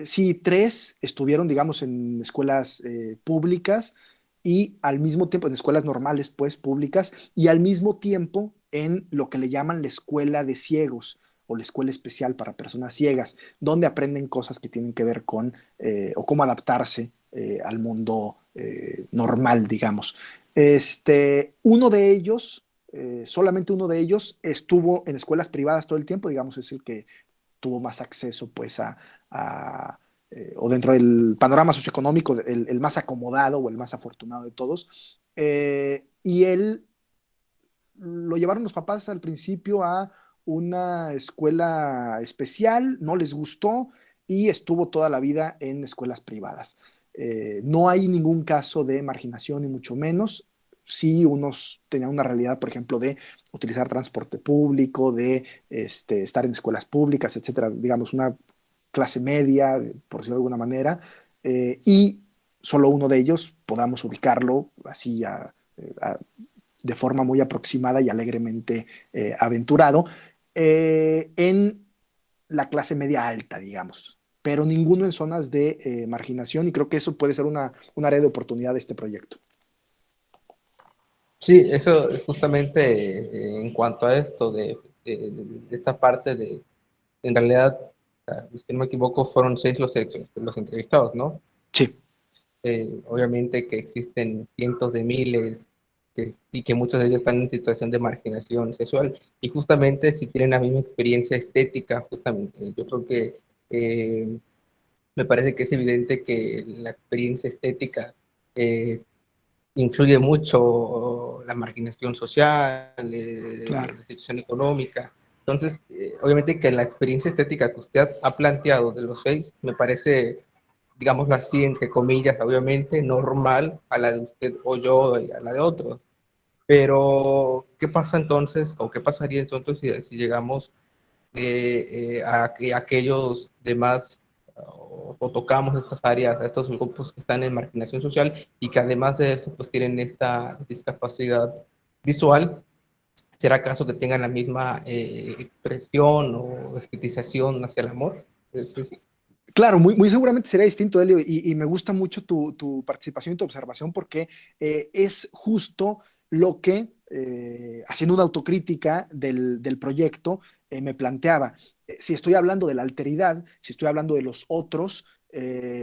sí, tres estuvieron, digamos, en escuelas públicas y al mismo tiempo, en escuelas normales, pues, públicas, y al mismo tiempo en lo que le llaman la escuela de ciegos o la escuela especial para personas ciegas, donde aprenden cosas que tienen que ver con o cómo adaptarse al mundo normal, digamos. Uno de ellos, solamente uno de ellos, estuvo en escuelas privadas todo el tiempo, digamos, es el que tuvo más acceso pues o dentro del panorama socioeconómico, el más acomodado o el más afortunado de todos. y él lo llevaron los papás al principio a una escuela especial, no les gustó y estuvo toda la vida en escuelas privadas. No hay ningún caso de marginación, ni mucho menos. Sí, unos tenían una realidad, por ejemplo, de utilizar transporte público, de estar en escuelas públicas, etcétera, digamos, una clase media, por decirlo de alguna manera, y solo uno de ellos podamos ubicarlo así de forma muy aproximada y alegremente aventurado, en la clase media alta, digamos, pero ninguno en zonas de marginación, y creo que eso puede ser un área de oportunidad de este proyecto. Sí, eso es justamente en cuanto a esto de esta parte en realidad, si no me equivoco, fueron 6 los entrevistados, ¿no? Sí, Obviamente que existen cientos de miles y que muchos de ellos están en situación de marginación sexual y justamente si tienen la misma experiencia estética, justamente, yo creo que eh, me parece que es evidente que la experiencia estética eh, influye mucho la marginación social, claro. la situación económica. Entonces, obviamente que la experiencia estética que usted ha planteado de los 6 me parece, digámoslo así, entre comillas, obviamente, normal a la de usted o yo y a la de otros. Pero, ¿qué pasa entonces, o qué pasaría entonces si llegamos a aquellos demás o tocamos estas áreas, a estos grupos que están en marginación social y que además de esto pues tienen esta discapacidad visual? ¿Será acaso que tengan la misma expresión o estetización hacia el amor? Sí. Claro, muy seguramente sería distinto, Elio, y me gusta mucho tu participación y tu observación porque es justo lo que, haciendo una autocrítica del proyecto, me planteaba. Si estoy hablando de la alteridad, si estoy hablando de los otros,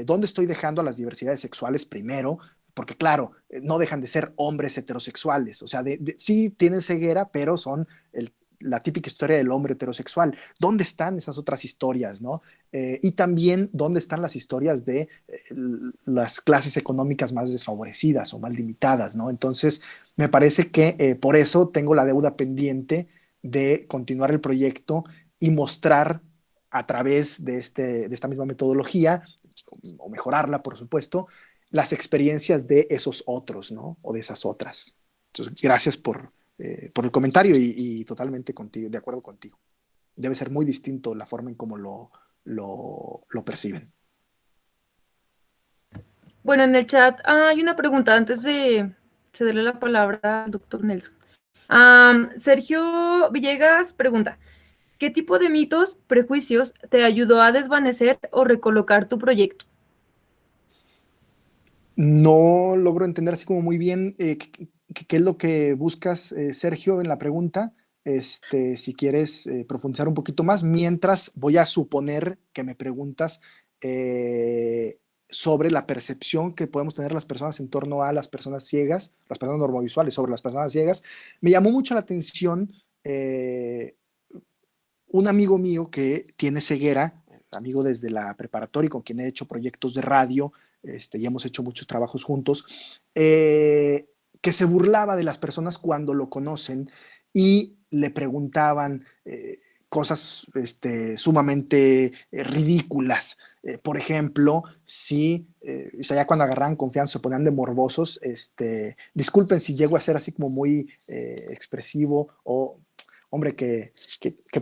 ¿dónde estoy dejando a las diversidades sexuales primero? Porque claro, no dejan de ser hombres heterosexuales, o sea, sí tienen ceguera, pero son la típica historia del hombre heterosexual. ¿Dónde están esas otras historias, no? Y también dónde están las historias de las clases económicas más desfavorecidas o más limitadas, ¿no? Entonces, me parece que por eso tengo la deuda pendiente de continuar el proyecto y mostrar a través de esta misma metodología, o mejorarla, por supuesto, las experiencias de esos otros, ¿no? O de esas otras. Entonces, gracias por el comentario y totalmente contigo, de acuerdo contigo. Debe ser muy distinto la forma en cómo lo perciben. Bueno, en el chat hay una pregunta antes de cederle la palabra al doctor Nelson. Sergio Villegas pregunta, ¿qué tipo de mitos, prejuicios te ayudó a desvanecer o recolocar tu proyecto? No logro entender así como muy bien qué es lo que buscas, Sergio, en la pregunta. Si quieres profundizar un poquito más, mientras voy a suponer que me preguntas sobre la percepción que podemos tener las personas en torno a las personas ciegas, las personas normovisuales sobre las personas ciegas. Me llamó mucho la atención un amigo mío que tiene ceguera, amigo desde la preparatoria, con quien he hecho proyectos de radio, y hemos hecho muchos trabajos juntos, que se burlaba de las personas cuando lo conocen y le preguntaban cosas sumamente ridículas. Por ejemplo, si, o sea, ya cuando agarraban confianza, se ponían de morbosos, disculpen si llego a ser así como muy expresivo o hombre que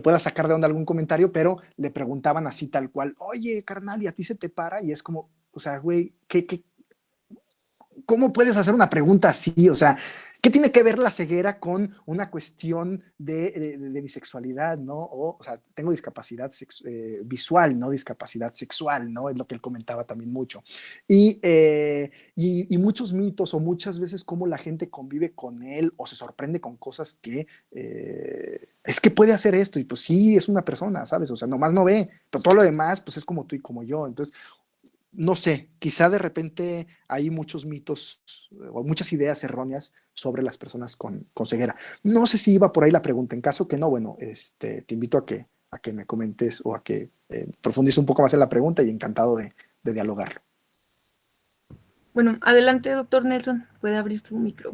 pueda sacar de onda algún comentario, pero le preguntaban así tal cual, oye, carnal, ¿y a ti se te para? Y es como, o sea, güey, ¿cómo puedes hacer una pregunta así? O sea, ¿qué tiene que ver la ceguera con una cuestión de bisexualidad, ¿no? O sea, tengo discapacidad visual, no discapacidad sexual, ¿no? Es lo que él comentaba también mucho. Y muchos mitos o muchas veces cómo la gente convive con él o se sorprende con cosas que es que puede hacer esto y pues sí, es una persona, ¿sabes? O sea, nomás no ve, pero todo lo demás pues es como tú y como yo. Entonces, no sé, quizá de repente hay muchos mitos o muchas ideas erróneas sobre las personas con ceguera. No sé si iba por ahí la pregunta. En caso que no, bueno, te invito a que me comentes o a que profundices un poco más en la pregunta y encantado de dialogar. Bueno, adelante, doctor Nelson, puede abrir su micro.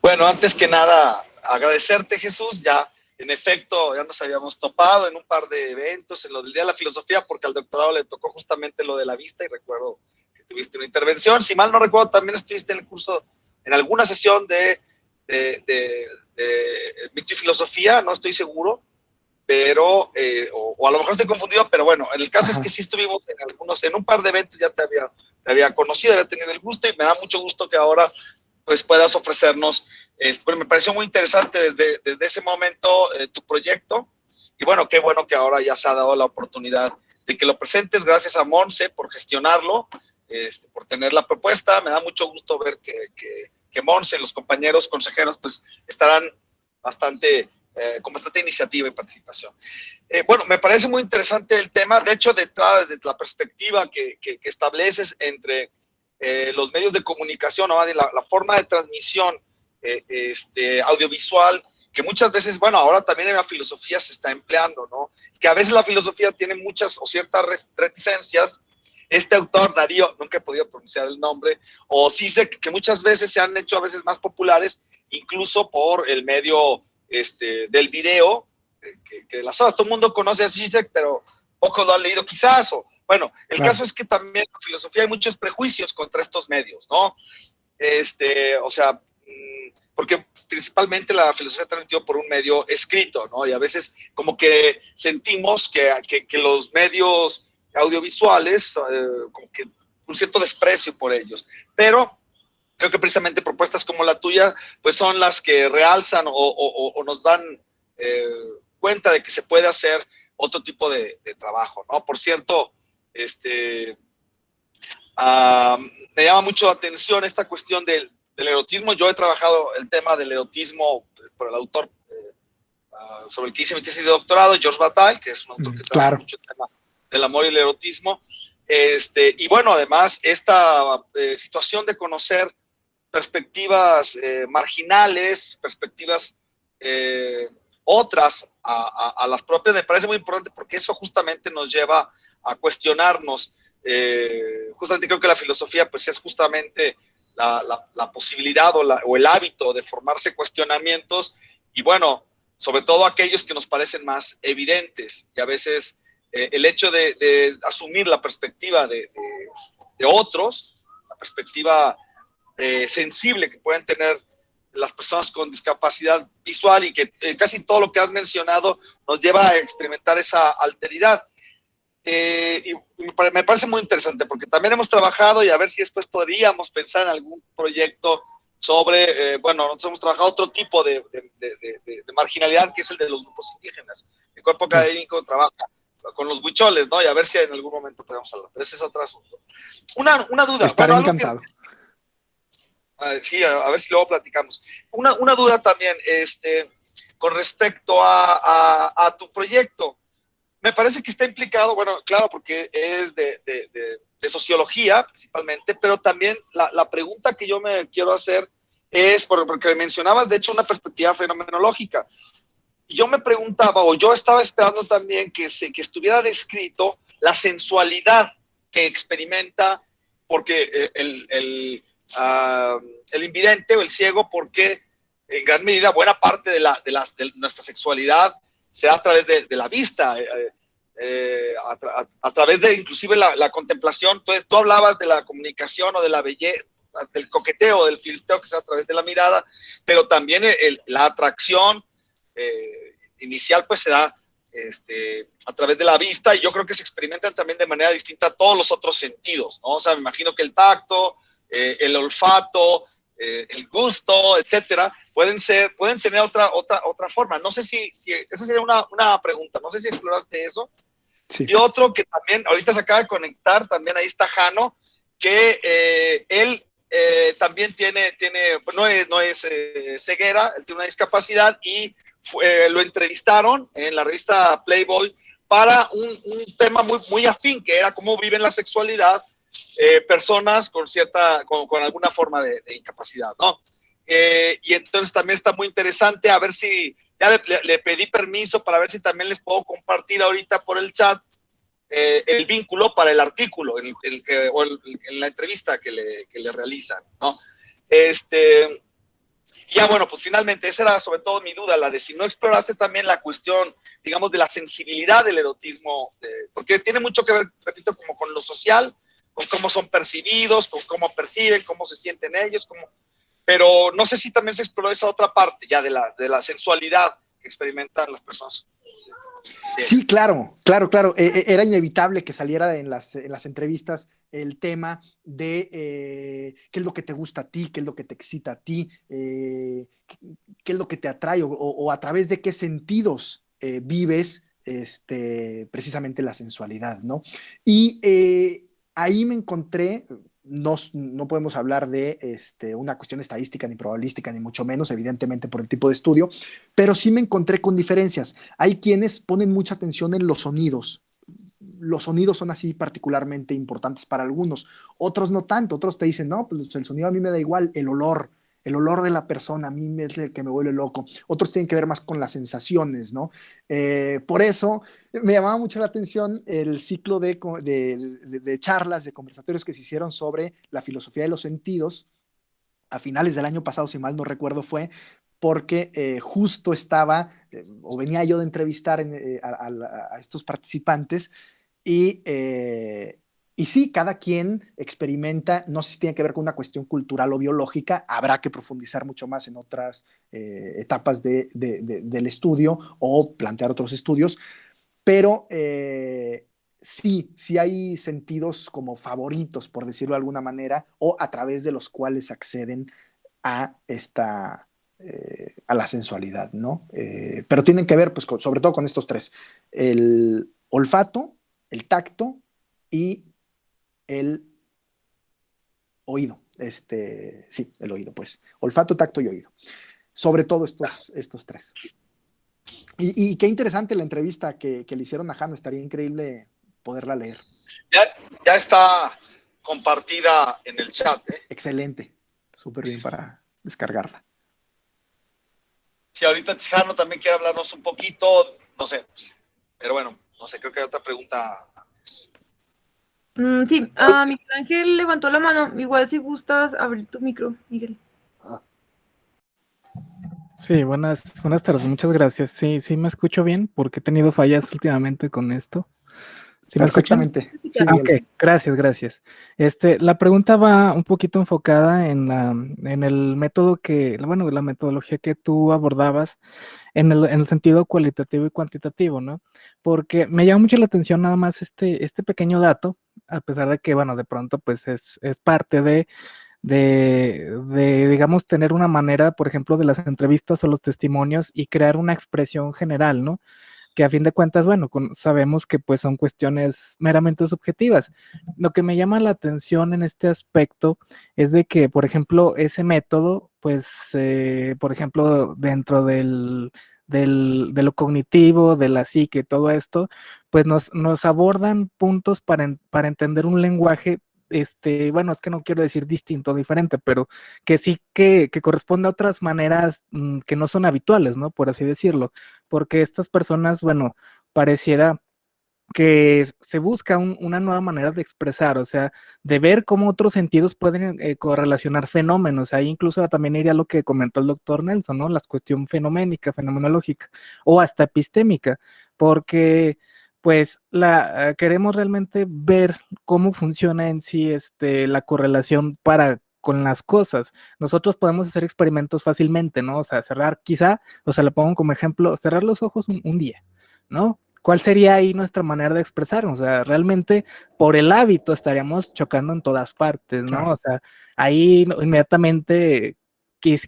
Bueno, antes que nada, agradecerte, Jesús. Ya, en efecto, ya nos habíamos topado en un par de eventos, en lo del Día de la Filosofía, porque al doctorado le tocó justamente lo de la vista y recuerdo que tuviste una intervención. Si mal no recuerdo, también estuviste en el curso, en alguna sesión de Mito y Filosofía, no estoy seguro, pero, o a lo mejor estoy confundido, pero bueno, el caso es que sí estuvimos en un par de eventos, ya te había conocido, había tenido el gusto y me da mucho gusto que ahora pues puedas ofrecernos, pues me pareció muy interesante desde ese momento tu proyecto y bueno, qué bueno que ahora ya se ha dado la oportunidad de que lo presentes. Gracias a Monse por gestionarlo, por tener la propuesta. Me da mucho gusto ver que Monse, los compañeros consejeros, pues estarán bastante, con bastante iniciativa y participación. Bueno, me parece muy interesante el tema, de hecho, de entrada, desde la perspectiva que estableces entre los medios de comunicación, ¿no? La forma de transmisión audiovisual, que muchas veces, bueno, ahora también en la filosofía se está empleando, ¿no? Que a veces la filosofía tiene muchas o ciertas reticencias. Este autor, Darío, nunca he podido pronunciar el nombre, o Zizek, que muchas veces se han hecho a veces más populares, incluso por el medio del video, que las horas, todo el mundo conoce a Zizek, pero pocos lo han leído quizás, o bueno, el caso es que también en la filosofía hay muchos prejuicios contra estos medios, ¿no? O sea, porque principalmente la filosofía está transmitida por un medio escrito, ¿no? Y a veces como que sentimos que los medios audiovisuales, como que un cierto desprecio por ellos. Pero creo que precisamente propuestas como la tuya, pues son las que realzan o nos dan cuenta de que se puede hacer otro tipo de trabajo, ¿no? Por cierto, me llama mucho la atención esta cuestión del erotismo. Yo he trabajado el tema del erotismo por el autor sobre el que hice mi tesis de doctorado, George Bataille, que es un autor que trabaja mucho el tema del amor y el erotismo. Y bueno, además, esta situación de conocer perspectivas marginales, perspectivas otras a las propias, me parece muy importante porque eso justamente nos lleva a cuestionarnos. Justamente creo que la filosofía pues es justamente la posibilidad o el hábito de formarse cuestionamientos y bueno, sobre todo aquellos que nos parecen más evidentes y a veces el hecho de asumir la perspectiva de otros, la perspectiva sensible que pueden tener las personas con discapacidad visual y que casi todo lo que has mencionado nos lleva a experimentar esa alteridad. Y me parece muy interesante porque también hemos trabajado y a ver si después podríamos pensar en algún proyecto sobre, bueno, nosotros hemos trabajado otro tipo de marginalidad que es el de los grupos indígenas. Mi cuerpo académico trabaja con los huicholes, ¿no? Y a ver si en algún momento podemos hablar, pero ese es otro asunto. Una duda. Estaré encantado. Sí, a ver si luego platicamos. Una duda también, con respecto a tu proyecto. Me parece que está implicado, bueno, claro, porque es de sociología principalmente, pero también la pregunta que yo me quiero hacer es, porque mencionabas, de hecho, una perspectiva fenomenológica. Y yo me preguntaba, o yo estaba esperando también que estuviera descrito la sensualidad que experimenta, porque el invidente o el ciego, porque en gran medida buena parte de nuestra sexualidad se da a través de la vista, a través de inclusive la contemplación. Entonces, tú hablabas de la comunicación o de la belleza, del coqueteo, del filteo que se da a través de la mirada, pero también la atracción inicial pues se da a través de la vista y yo creo que se experimentan también de manera distinta todos los otros sentidos, ¿no? O sea, me imagino que el tacto, el olfato, el gusto, etcétera, pueden tener otra forma. No sé si esa sería una pregunta, no sé si exploraste eso. Sí. Y otro que también ahorita se acaba de conectar, también ahí está Jano, que él también no es ceguera, él tiene una discapacidad y lo entrevistaron en la revista Playboy para un tema muy afín, que era cómo viven la sexualidad personas con alguna forma de incapacidad, ¿no? Y entonces también está muy interesante, a ver si, ya le pedí permiso para ver si también les puedo compartir ahorita por el chat el vínculo para el artículo en la entrevista que le realizan, ¿no? Ya bueno, pues finalmente esa era sobre todo mi duda, la de si no exploraste también la cuestión, digamos, de la sensibilidad del erotismo, porque tiene mucho que ver, repito, como con lo social, con cómo son percibidos, con cómo perciben, cómo se sienten ellos, pero no sé si también se exploró esa otra parte ya de la sensualidad que experimentan las personas. Sí, claro. Era inevitable que saliera en las entrevistas el tema de qué es lo que te gusta a ti, qué es lo que te excita a ti, qué es lo que te atrae o a través de qué sentidos vives precisamente la sensualidad, ¿no? Y ahí me encontré, no podemos hablar de una cuestión estadística ni probabilística, ni mucho menos, evidentemente por el tipo de estudio, pero sí me encontré con diferencias. Hay quienes ponen mucha atención en los sonidos. Los sonidos son así particularmente importantes para algunos, otros no tanto, otros te dicen, no, pues el sonido a mí me da igual, el olor de la persona a mí es el que me vuelve loco, otros tienen que ver más con las sensaciones, ¿no? Por eso me llamaba mucho la atención el ciclo de charlas, de conversatorios que se hicieron sobre la filosofía de los sentidos a finales del año pasado, si mal no recuerdo, fue porque justo estaba, o venía yo de entrevistar a estos participantes y sí, cada quien experimenta, no sé si tiene que ver con una cuestión cultural o biológica, habrá que profundizar mucho más en otras etapas del estudio o plantear otros estudios, pero sí hay sentidos como favoritos, por decirlo de alguna manera, o a través de los cuales acceden a a la sensualidad, ¿no? Pero tienen que ver, pues, sobre todo con estos tres: el olfato, el tacto y el oído. Sí, el oído, pues. Olfato, tacto y oído. Sobre todo estos tres. Y qué interesante la entrevista que le hicieron a Jano. Estaría increíble poderla leer. Ya está compartida en el chat. Excelente. Súper bien para descargarla. Si ahorita Jano también quiere hablarnos un poquito, no sé, pero bueno, no sé, creo que hay otra pregunta. Sí, Miguel Ángel levantó la mano. Igual si gustas abrir tu micro, Miguel. Sí, buenas tardes, muchas gracias. Sí me escucho bien porque he tenido fallas últimamente con esto. ¿Sí me escuchan? Perfectamente. Sí, Ok, gracias. La pregunta va un poquito enfocada en el método la metodología que tú abordabas en el sentido cualitativo y cuantitativo, ¿no? Porque me llama mucho la atención nada más este pequeño dato, a pesar de que, bueno, de pronto pues es parte digamos, tener una manera, por ejemplo, de las entrevistas o los testimonios y crear una expresión general, ¿no? Que a fin de cuentas, bueno, sabemos que pues son cuestiones meramente subjetivas. Lo que me llama la atención en este aspecto es de que, por ejemplo, ese método, pues, por ejemplo, dentro de lo cognitivo, de la psique, todo esto, pues nos abordan puntos para entender un lenguaje. Bueno, es que no quiero decir distinto o diferente, pero que sí que corresponde a otras maneras que no son habituales, ¿no? Por así decirlo, porque estas personas, bueno, pareciera que se busca una nueva manera de expresar, o sea, de ver cómo otros sentidos pueden correlacionar fenómenos. Ahí incluso también iría lo que comentó el doctor Nelson, ¿no? La cuestión fenoménica, fenomenológica o hasta epistémica, porque pues queremos realmente ver cómo funciona en sí la correlación con las cosas. Nosotros podemos hacer experimentos fácilmente, ¿no? O sea, le pongo como ejemplo, cerrar los ojos un día, ¿no? ¿Cuál sería ahí nuestra manera de expresarnos? O sea, realmente por el hábito estaríamos chocando en todas partes, ¿no? Claro. O sea, ahí inmediatamente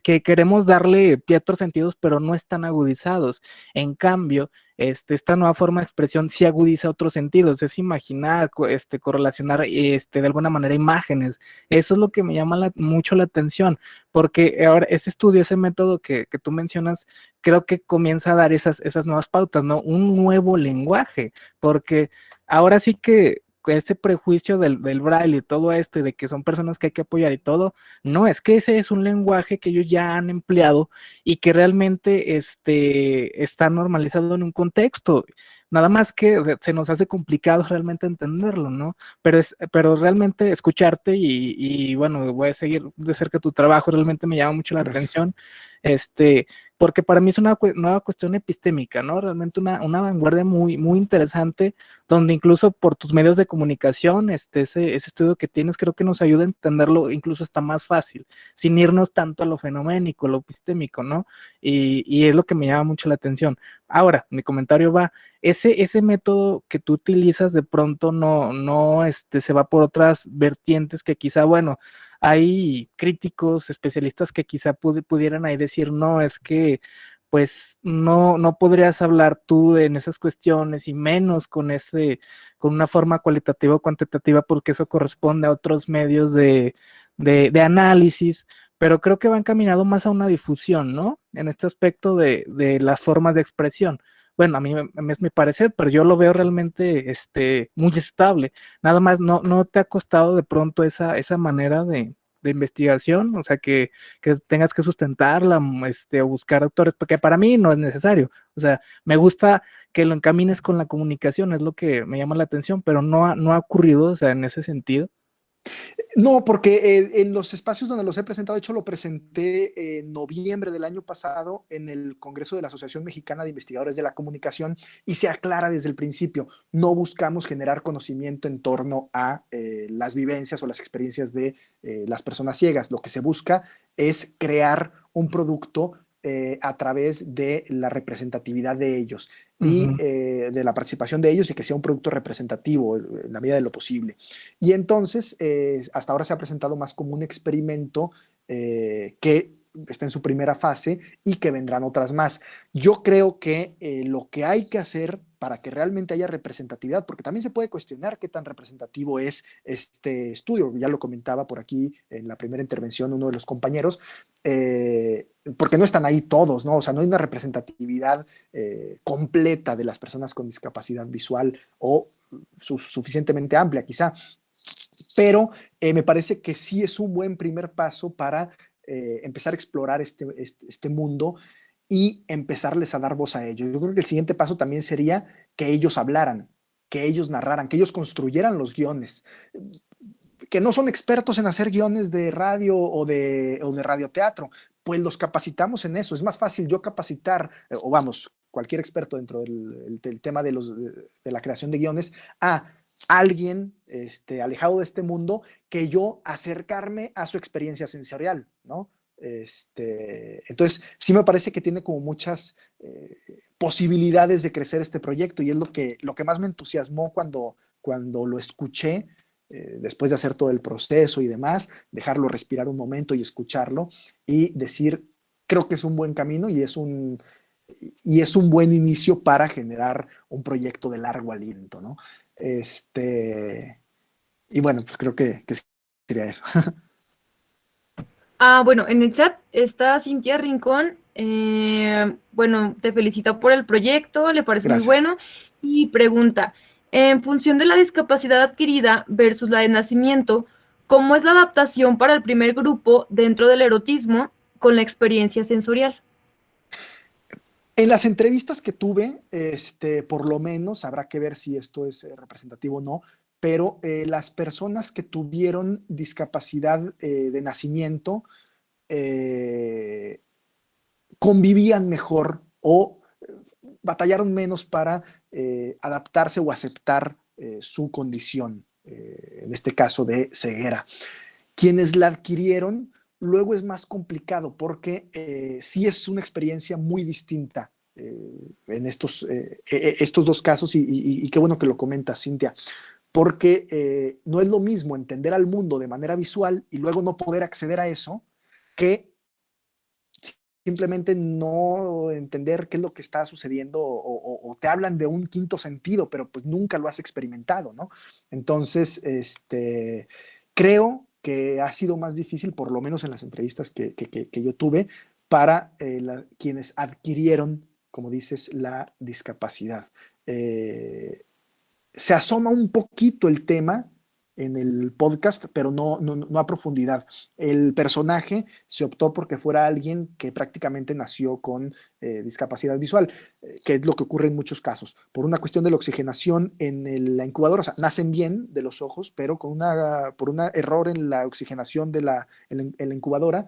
que queremos darle pie a otros sentidos, pero no están agudizados. En cambio, esta nueva forma de expresión sí agudiza otros sentidos, es imaginar, correlacionar de alguna manera imágenes. Eso es lo que me llama mucho la atención, porque ahora ese estudio, ese método que tú mencionas, creo que comienza a dar esas nuevas pautas, ¿no? Un nuevo lenguaje, porque ahora sí que ese prejuicio del braille y todo esto, y de que son personas que hay que apoyar y todo, no, es que ese es un lenguaje que ellos ya han empleado y que realmente está normalizado en un contexto. nada más que se nos hace complicado realmente entenderlo, ¿no? Pero realmente escucharte y bueno, voy a seguir de cerca tu trabajo, realmente me llama mucho la Gracias. atención, porque para mí es una nueva cuestión epistémica, ¿no? Realmente una vanguardia muy, muy interesante, donde incluso por tus medios de comunicación, ese estudio que tienes, creo que nos ayuda a entenderlo incluso hasta más fácil, sin irnos tanto a lo fenoménico, lo epistémico, ¿no? Y es lo que me llama mucho la atención. Ahora, mi comentario va, ese método que tú utilizas de pronto no se va por otras vertientes que quizá, bueno, hay críticos, especialistas que quizá pudieran ahí decir, no, es que pues no podrías hablar tú en esas cuestiones y menos con una forma cualitativa o cuantitativa, porque eso corresponde a otros medios de análisis, pero creo que va encaminado más a una difusión, ¿no? En este aspecto de las formas de expresión. Bueno, a mí es mi parecer, pero yo lo veo realmente muy estable. Nada más, ¿no te ha costado de pronto esa manera de investigación? O sea, que tengas que sustentarla, o buscar autores, porque para mí no es necesario. O sea, me gusta que lo encamines con la comunicación, es lo que me llama la atención, pero no ha ocurrido, o sea, en ese sentido. No, porque en los espacios donde los he presentado, de hecho lo presenté en noviembre del año pasado en el Congreso de la Asociación Mexicana de Investigadores de la Comunicación, y se aclara desde el principio, no buscamos generar conocimiento en torno a las vivencias o las experiencias de las personas ciegas. Lo que se busca es crear un producto a través de la representatividad de ellos y Ujú. de la participación de ellos, y que sea un producto representativo en la medida de lo posible. Y entonces, hasta ahora se ha presentado más como un experimento que está en su primera fase y que vendrán otras más. Yo creo que lo que hay que hacer para que realmente haya representatividad, porque también se puede cuestionar qué tan representativo es este estudio, ya lo comentaba por aquí en la primera intervención uno de los compañeros, porque no están ahí todos, ¿no? O sea, no hay una representatividad completa de las personas con discapacidad visual o suficientemente amplia quizá, pero me parece que sí es un buen primer paso para empezar a explorar este mundo y empezarles a dar voz a ellos. Yo creo que el siguiente paso también sería que ellos hablaran, que ellos narraran, que ellos construyeran los guiones, que no son expertos en hacer guiones de radio o de radioteatro, pues los capacitamos en eso. Es más fácil yo capacitar, o vamos, cualquier experto dentro del tema de la creación de guiones, a alguien alejado de este mundo, que yo acercarme a su experiencia sensorial, ¿no? Entonces, sí me parece que tiene como muchas posibilidades de crecer este proyecto, y es lo que más me entusiasmó cuando lo escuché, después de hacer todo el proceso y demás, dejarlo respirar un momento y escucharlo y decir, creo que es un buen camino y es un buen inicio para generar un proyecto de largo aliento, ¿no? Y bueno, pues creo que sería eso. Bueno, en el chat está Cintia Rincón. Bueno, te felicita por el proyecto, le parece muy Gracias. bueno y pregunta, en función de la discapacidad adquirida versus la de nacimiento, ¿cómo es la adaptación para el primer grupo dentro del erotismo con la experiencia sensorial? En las entrevistas que tuve, por lo menos, habrá que ver si esto es representativo o no, pero las personas que tuvieron discapacidad de nacimiento eh, convivían mejor o batallaron menos para adaptarse o aceptar su condición, en este caso de ceguera. Quienes la adquirieron, luego es más complicado porque sí es una experiencia muy distinta en estos dos casos, y qué bueno que lo comentas, Cintia, porque no es lo mismo entender al mundo de manera visual y luego no poder acceder a eso, que simplemente no entender qué es lo que está sucediendo, o te hablan de un quinto sentido, pero pues nunca lo has experimentado, ¿no? Entonces, creo que ha sido más difícil, por lo menos en las entrevistas que yo tuve, para quienes adquirieron, como dices, la discapacidad. Se asoma un poquito el tema, en el podcast, pero no a profundidad. El personaje se optó porque fuera alguien que prácticamente nació con discapacidad visual, que es lo que ocurre en muchos casos, por una cuestión de la oxigenación en la incubadora. O sea, nacen bien de los ojos, pero por un error en la oxigenación en la incubadora,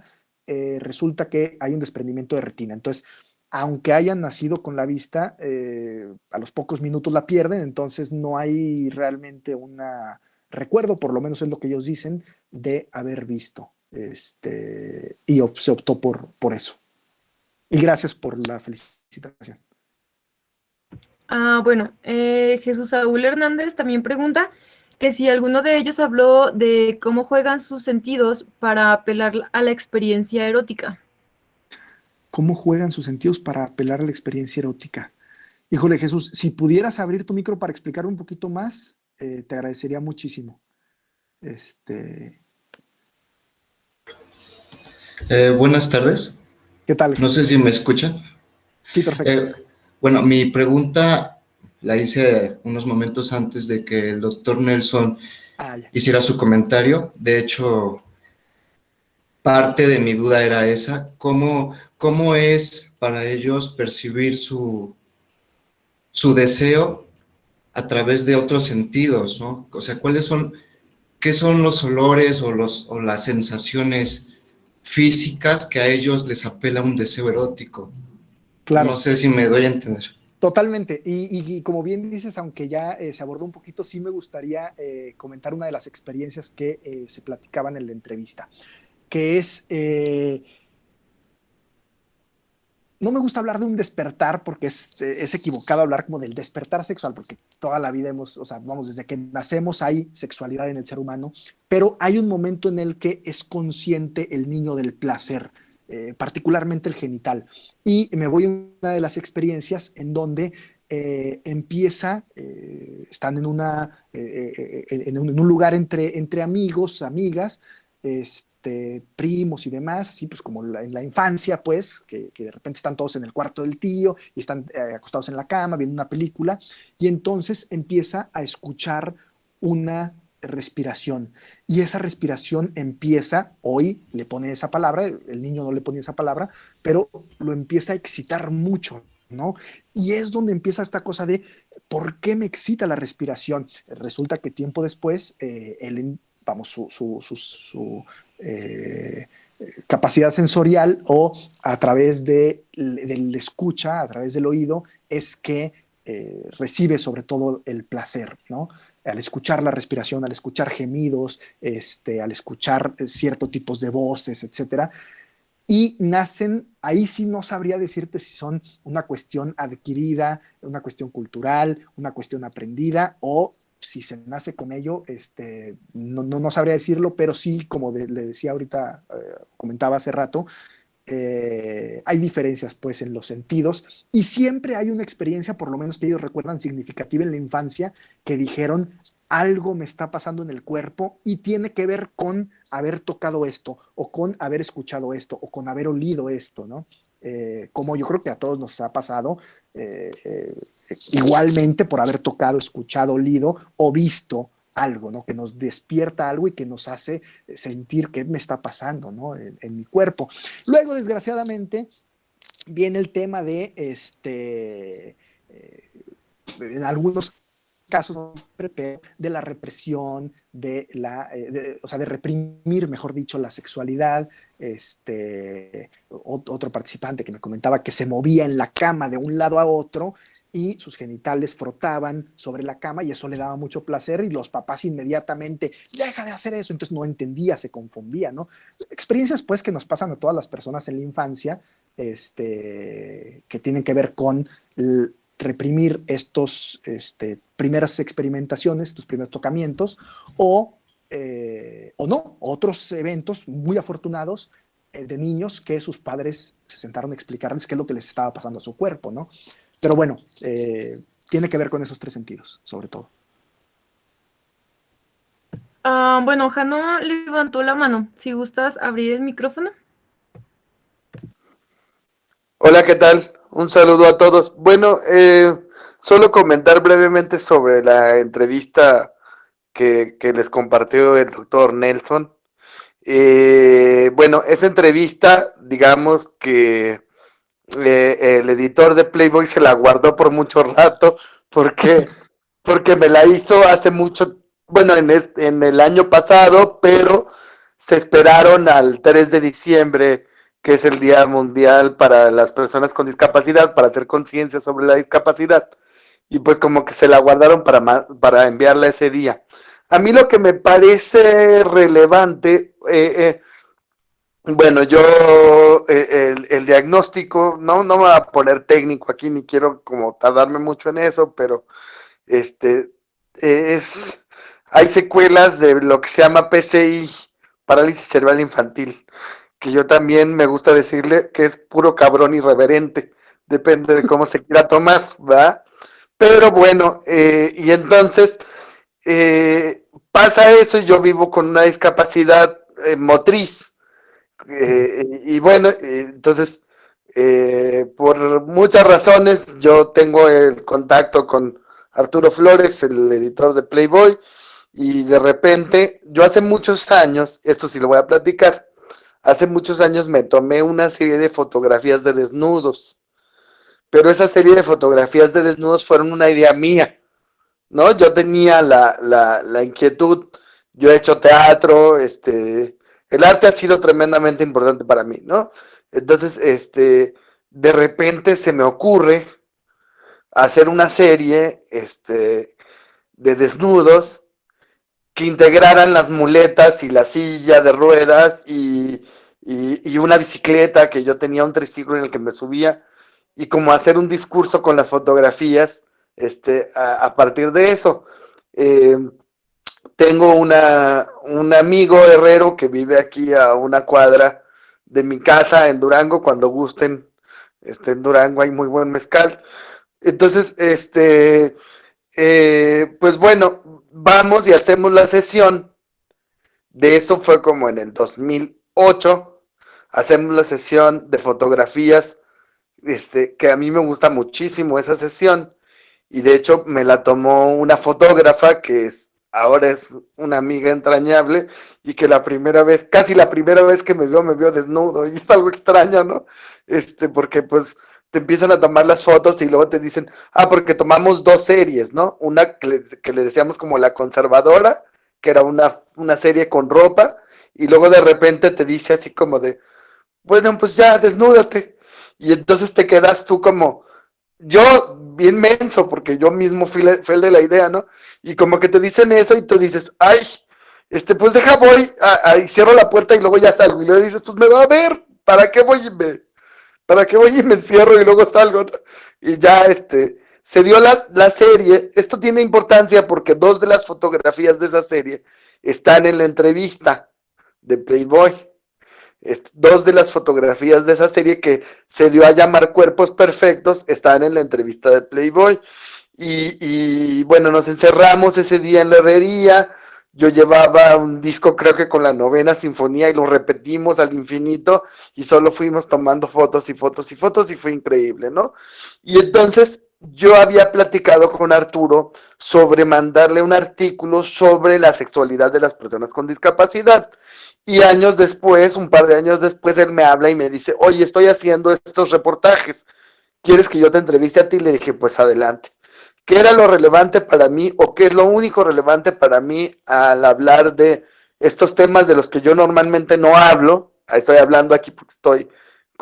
resulta que hay un desprendimiento de retina. Entonces, aunque hayan nacido con la vista, a los pocos minutos la pierden, entonces no hay realmente un recuerdo, por lo menos es lo que ellos dicen, de haber visto. Y se optó por eso. Y gracias por la felicitación. Bueno, Jesús Saúl Hernández también pregunta que si alguno de ellos habló de cómo juegan sus sentidos para apelar a la experiencia erótica. ¿Cómo juegan sus sentidos para apelar a la experiencia erótica? Híjole, Jesús, si pudieras abrir tu micro para explicar un poquito más, te agradecería muchísimo. Buenas tardes. ¿Qué tal? No sé si me escuchan. Sí, perfecto. Bueno, mi pregunta la hice unos momentos antes de que el doctor Nelson hiciera su comentario. De hecho, parte de mi duda era esa. ¿Cómo es para ellos percibir su deseo a través de otros sentidos, ¿no? O sea, qué son los olores o las sensaciones físicas que a ellos les apela un deseo erótico? Claro. No sé si me doy a entender. Totalmente. Y como bien dices, aunque ya se abordó un poquito, sí me gustaría comentar una de las experiencias que se platicaban en la entrevista, que es... no me gusta hablar de un despertar porque es equivocado hablar como del despertar sexual, porque toda la vida desde que nacemos hay sexualidad en el ser humano, pero hay un momento en el que es consciente el niño del placer, particularmente el genital. Y me voy a una de las experiencias en donde empieza, están en un lugar entre amigos, amigas, primos y demás, así pues como en la infancia, pues, que de repente están todos en el cuarto del tío y están acostados en la cama viendo una película, y entonces empieza a escuchar una respiración, y esa respiración empieza, hoy le pone esa palabra, el niño no le pone esa palabra, pero lo empieza a excitar mucho, ¿no? Y es donde empieza esta cosa de ¿por qué me excita la respiración? Resulta que tiempo después, su capacidad sensorial o a través del escucha, a través del oído, es que recibe sobre todo el placer, ¿no? Al escuchar la respiración, al escuchar gemidos, al escuchar ciertos tipos de voces, etcétera. Y nacen, ahí sí no sabría decirte si son una cuestión adquirida, una cuestión cultural, una cuestión aprendida, o si se nace con ello, no sabría decirlo, pero sí, como le decía ahorita, comentaba hace rato, hay diferencias pues en los sentidos, y siempre hay una experiencia, por lo menos que ellos recuerdan, significativa en la infancia, que dijeron, algo me está pasando en el cuerpo y tiene que ver con haber tocado esto, o con haber escuchado esto, o con haber olido esto, ¿no? Como yo creo que a todos nos ha pasado, igualmente por haber tocado, escuchado, olido o visto algo, ¿no? Que nos despierta algo y que nos hace sentir qué me está pasando, ¿no? En mi cuerpo. Luego, desgraciadamente, viene el tema de, en algunos casos de la represión, de reprimir, mejor dicho, la sexualidad. Otro participante que me comentaba que se movía en la cama de un lado a otro y sus genitales frotaban sobre la cama y eso le daba mucho placer, y los papás inmediatamente, deja de hacer eso, entonces no entendía, se confundía, ¿no? Experiencias pues que nos pasan a todas las personas en la infancia, que tienen que ver con reprimir estos primeras experimentaciones, estos primeros tocamientos, o no, otros eventos muy afortunados de niños que sus padres se sentaron a explicarles qué es lo que les estaba pasando a su cuerpo, ¿no? Pero bueno, tiene que ver con esos tres sentidos, sobre todo. Bueno, Jano levantó la mano. Si gustas abrir el micrófono. Hola, ¿qué tal? Un saludo a todos. Bueno, solo comentar brevemente sobre la entrevista que les compartió el doctor Nelson. Bueno, esa entrevista, digamos que el editor de Playboy se la guardó por mucho rato porque me la hizo hace mucho, bueno, en el año pasado, pero se esperaron al 3 de diciembre, que es el Día Mundial para las Personas con Discapacidad, para hacer conciencia sobre la discapacidad, y pues como que se la guardaron para enviarla ese día. A mí lo que me parece relevante, bueno, yo el diagnóstico, no me voy a poner técnico aquí, ni quiero como tardarme mucho en eso, pero hay secuelas de lo que se llama PCI, parálisis cerebral infantil, que yo también me gusta decirle que es puro cabrón irreverente, depende de cómo se quiera tomar, ¿verdad? Pero bueno, y entonces pasa eso, yo vivo con una discapacidad motriz, y bueno, entonces por muchas razones yo tengo el contacto con Arturo Flores, el editor de Playboy, y de repente, yo hace muchos años, esto sí lo voy a platicar, hace muchos años me tomé una serie de fotografías de desnudos, pero esa serie de fotografías de desnudos fueron una idea mía, ¿no? Yo tenía la inquietud, yo he hecho teatro, el arte ha sido tremendamente importante para mí, ¿no? Entonces, de repente se me ocurre hacer una serie, de desnudos que integraran las muletas y la silla de ruedas y una bicicleta, que yo tenía un triciclo en el que me subía, y como hacer un discurso con las fotografías, a partir de eso. Tengo un amigo herrero que vive aquí a una cuadra de mi casa en Durango. Cuando gusten, en Durango hay muy buen mezcal. Entonces, pues bueno, vamos y hacemos la sesión. De eso fue como en el 2008. Hacemos la sesión de fotografías, que a mí me gusta muchísimo esa sesión. Y de hecho me la tomó una fotógrafa que ahora es una amiga entrañable, y que casi la primera vez que me vio desnudo, y es algo extraño, ¿no? Porque pues te empiezan a tomar las fotos y luego te dicen, porque tomamos dos series, ¿no? Una que le decíamos como La Conservadora, que era una serie con ropa, y luego de repente te dice así como de, bueno, pues ya, desnúdate. Y entonces te quedas tú como, yo bien menso, porque yo mismo fui el de la idea, ¿no? Y como que te dicen eso y tú dices, ay, pues voy, y cierro la puerta y luego ya salgo. Y luego dices, pues me va a ver, ¿para qué voy y me encierro y luego salgo, ¿no? Y ya, se dio la serie. Esto tiene importancia porque dos de las fotografías de esa serie están en la entrevista de Playboy. Dos de las fotografías de esa serie que se dio a llamar Cuerpos Perfectos están en la entrevista de Playboy. Y bueno, nos encerramos ese día en la herrería. Yo llevaba un disco, creo que con la 9ª Sinfonía, y lo repetimos al infinito, y solo fuimos tomando fotos y fotos y fotos, y fue increíble, ¿no? Y entonces yo había platicado con Arturo sobre mandarle un artículo sobre la sexualidad de las personas con discapacidad. Y un par de años después, él me habla y me dice, oye, estoy haciendo estos reportajes, ¿quieres que yo te entreviste a ti? Le dije, pues adelante. ¿Qué era lo relevante para mí, o qué es lo único relevante para mí al hablar de estos temas de los que yo normalmente no hablo? Estoy hablando aquí porque estoy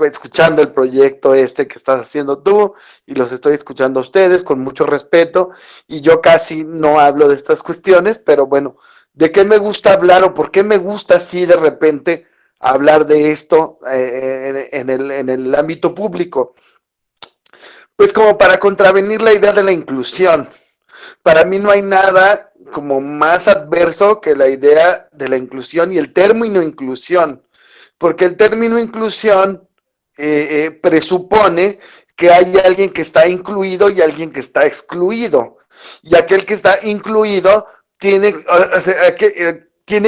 escuchando el proyecto que estás haciendo tú, y los estoy escuchando a ustedes con mucho respeto, y yo casi no hablo de estas cuestiones, pero bueno, ¿de qué me gusta hablar, o por qué me gusta así de repente hablar de esto en el ámbito público? Pues como para contravenir la idea de la inclusión. Para mí no hay nada como más adverso que la idea de la inclusión y el término inclusión, porque el término inclusión presupone que hay alguien que está incluido y alguien que está excluido, y aquel que está incluido tiene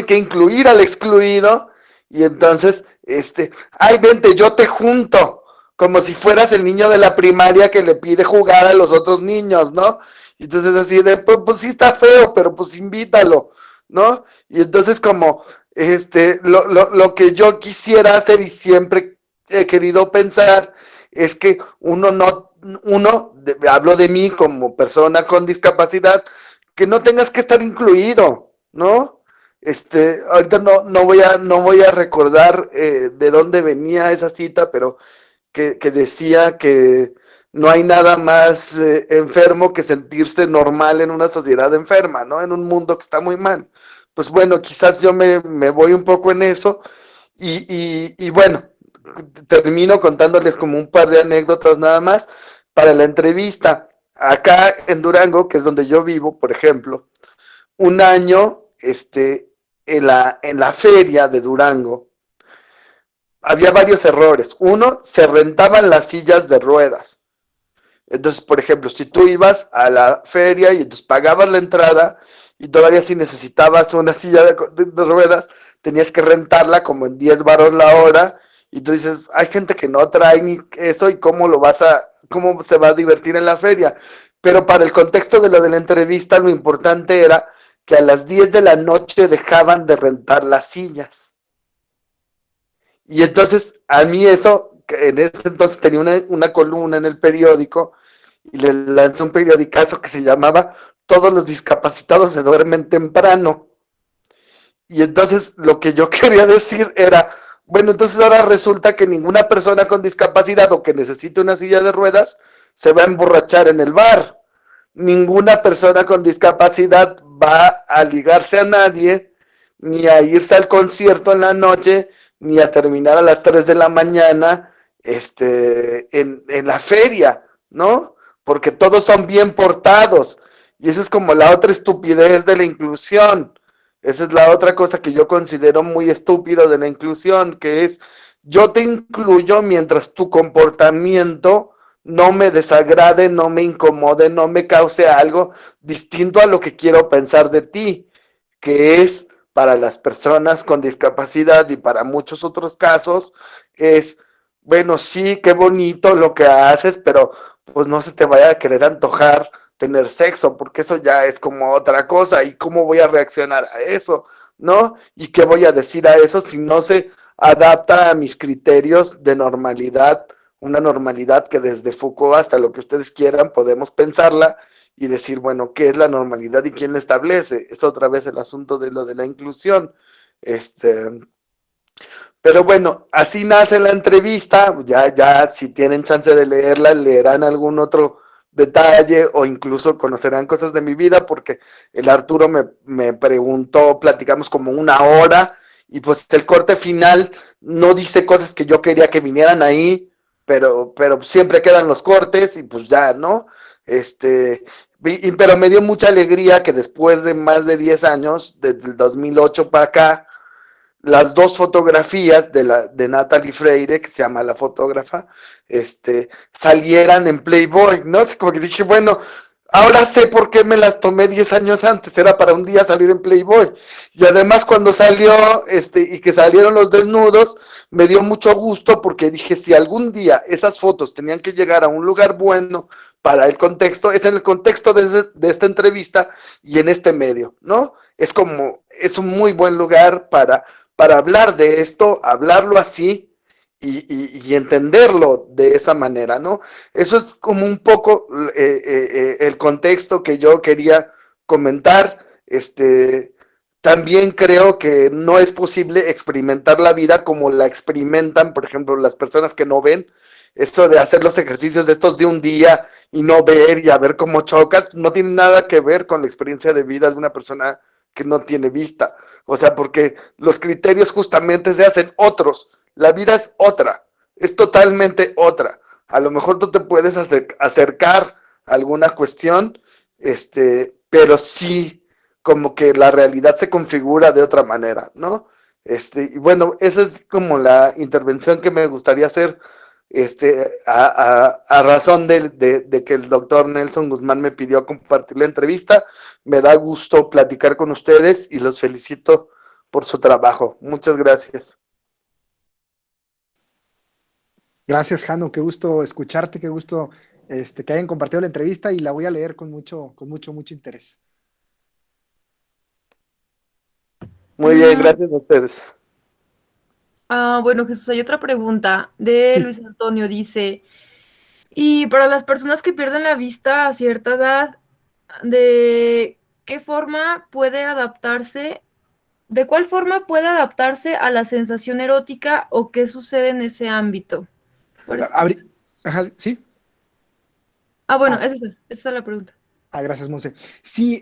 que incluir al excluido, y entonces, vente, yo te junto, como si fueras el niño de la primaria que le pide jugar a los otros niños, ¿no? Y entonces así de, pues sí está feo, pero pues invítalo, ¿no? Y entonces como, lo que yo quisiera hacer y siempre he querido pensar es que hablo de mí como persona con discapacidad, que no tengas que estar incluido, ¿no? Ahorita no voy a recordar de dónde venía esa cita, pero que decía que no hay nada más enfermo que sentirse normal en una sociedad enferma, ¿no? En un mundo que está muy mal. Pues bueno, quizás yo me voy un poco en eso y bueno, termino contándoles como un par de anécdotas nada más para la entrevista. Acá en Durango, que es donde yo vivo, por ejemplo, un año, en la feria de Durango, había varios errores. Uno, se rentaban las sillas de ruedas. Entonces, por ejemplo, si tú ibas a la feria y entonces pagabas la entrada y todavía si necesitabas una silla de ruedas, tenías que rentarla como en 10 varos la hora y tú dices, hay gente que no trae ni eso y cómo se va a divertir en la feria. Pero para el contexto de lo de la entrevista, lo importante era que a las 10 de la noche dejaban de rentar las sillas. Y entonces, a mí eso, en ese entonces tenía una columna en el periódico y le lancé un periodicazo que se llamaba Todos los discapacitados se duermen temprano. Y entonces lo que yo quería decir era, bueno, entonces ahora resulta que ninguna persona con discapacidad o que necesite una silla de ruedas se va a emborrachar en el bar. Ninguna persona con discapacidad va a ligarse a nadie, ni a irse al concierto en la noche, ni a terminar a las 3 de la mañana en la feria, ¿no? Porque todos son bien portados. Y esa es como la otra estupidez de la inclusión. Esa es la otra cosa que yo considero muy estúpida de la inclusión, que es, yo te incluyo mientras tu comportamiento no me desagrade, no me incomode, no me cause algo distinto a lo que quiero pensar de ti, que es para las personas con discapacidad y para muchos otros casos, es, bueno, sí, qué bonito lo que haces, pero pues no se te vaya a querer antojar tener sexo, porque eso ya es como otra cosa, y cómo voy a reaccionar a eso, ¿no? Y qué voy a decir a eso si no se adapta a mis criterios de normalidad, una normalidad que desde Foucault hasta lo que ustedes quieran podemos pensarla y decir, bueno, ¿qué es la normalidad y quién la establece? Es otra vez el asunto de lo de la inclusión. Pero bueno, así nace la entrevista, ya si tienen chance de leerla, leerán algún otro detalle o incluso conocerán cosas de mi vida, porque el Arturo me preguntó, platicamos como una hora, y pues el corte final no dice cosas que yo quería que vinieran ahí, pero siempre quedan los cortes y pues ya, ¿no? Pero me dio mucha alegría que después de más de 10 años, desde el 2008 para acá, las dos fotografías de Natalie Freire, que se llama La Fotógrafa, salieran en Playboy, ¿no? Como que dije, bueno, ahora sé por qué me las tomé 10 años antes, era para un día salir en Playboy. Y además cuando salió, y que salieron los desnudos, me dio mucho gusto porque dije, si algún día esas fotos tenían que llegar a un lugar bueno para el contexto, es en el contexto de esta entrevista y en este medio, ¿no? Es un muy buen lugar para hablar de esto, hablarlo así y entenderlo de esa manera, ¿no? Eso es como un poco el contexto que yo quería comentar. También creo que no es posible experimentar la vida como la experimentan, por ejemplo, las personas que no ven. Eso de hacer los ejercicios de estos de un día y no ver y a ver cómo chocas, no tiene nada que ver con la experiencia de vida de una persona que no tiene vista. O sea, porque los criterios justamente se hacen otros. La vida es otra, es totalmente otra. A lo mejor tú te puedes acercar a alguna cuestión, pero sí como que la realidad se configura de otra manera, ¿no? Y bueno, esa es como la intervención que me gustaría hacer, a razón de que el doctor Nelson Guzmán me pidió compartir la entrevista. Me da gusto platicar con ustedes y los felicito por su trabajo. Muchas gracias. Gracias, Jano, qué gusto escucharte, qué gusto que hayan compartido la entrevista y la voy a leer con mucho interés. Muy bien, gracias a ustedes. Bueno, Jesús, hay otra pregunta de Sí. Luis Antonio. Dice, y para las personas que pierden la vista a cierta edad, ¿de qué forma puede adaptarse? ¿De cuál forma puede adaptarse a la sensación erótica o qué sucede en ese ámbito? Por eso. Ajá, ¿sí? Bueno, esa es la pregunta. Gracias, Monse. Sí,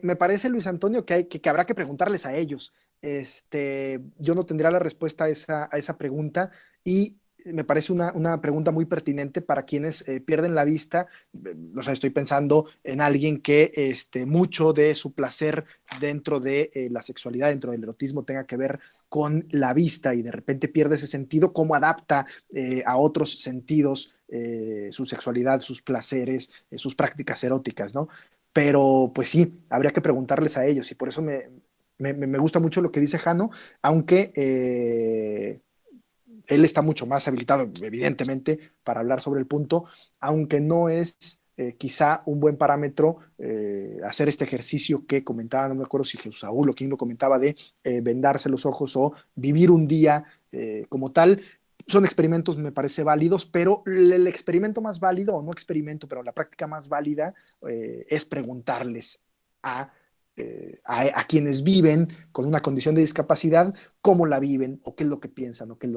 me parece, Luis Antonio, que habrá que preguntarles a ellos. Yo no tendría la respuesta a esa pregunta y me parece una pregunta muy pertinente para quienes pierden la vista. O sea, estoy pensando en alguien que mucho de su placer dentro de la sexualidad, dentro del erotismo, tenga que ver con la vista y de repente pierde ese sentido, cómo adapta a otros sentidos su sexualidad, sus placeres, sus prácticas eróticas, ¿no? Pero pues sí, habría que preguntarles a ellos y por eso me gusta mucho lo que dice Jano, aunque él está mucho más habilitado, evidentemente, para hablar sobre el punto, aunque no es quizá un buen parámetro hacer este ejercicio que comentaba, no me acuerdo si Jesús Saúl o quién lo comentaba, de vendarse los ojos o vivir un día como tal. Son experimentos, me parece válidos, pero el experimento más válido, o no experimento, pero la práctica más válida es preguntarles a a quienes viven con una condición de discapacidad, cómo la viven o qué es lo que piensan o qué es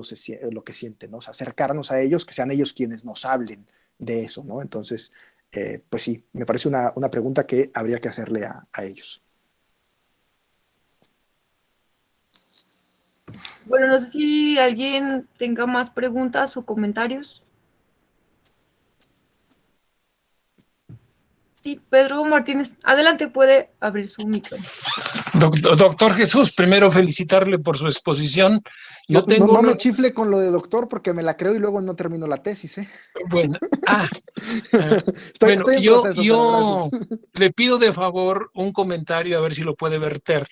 lo que sienten, ¿no? O sea, acercarnos a ellos, que sean ellos quienes nos hablen de eso, ¿no? Entonces, pues sí, me parece una pregunta que habría que hacerle a ellos. Bueno, no sé si alguien tenga más preguntas o comentarios. Sí, Pedro Martínez, adelante, puede abrir su micro. Doctor Jesús, primero felicitarle por su exposición. No me chifle con lo de doctor porque me la creo y luego no termino la tesis, ¿eh? Bueno, estoy en proceso, pero yo gracias. le pido de favor un comentario a ver si lo puede verter.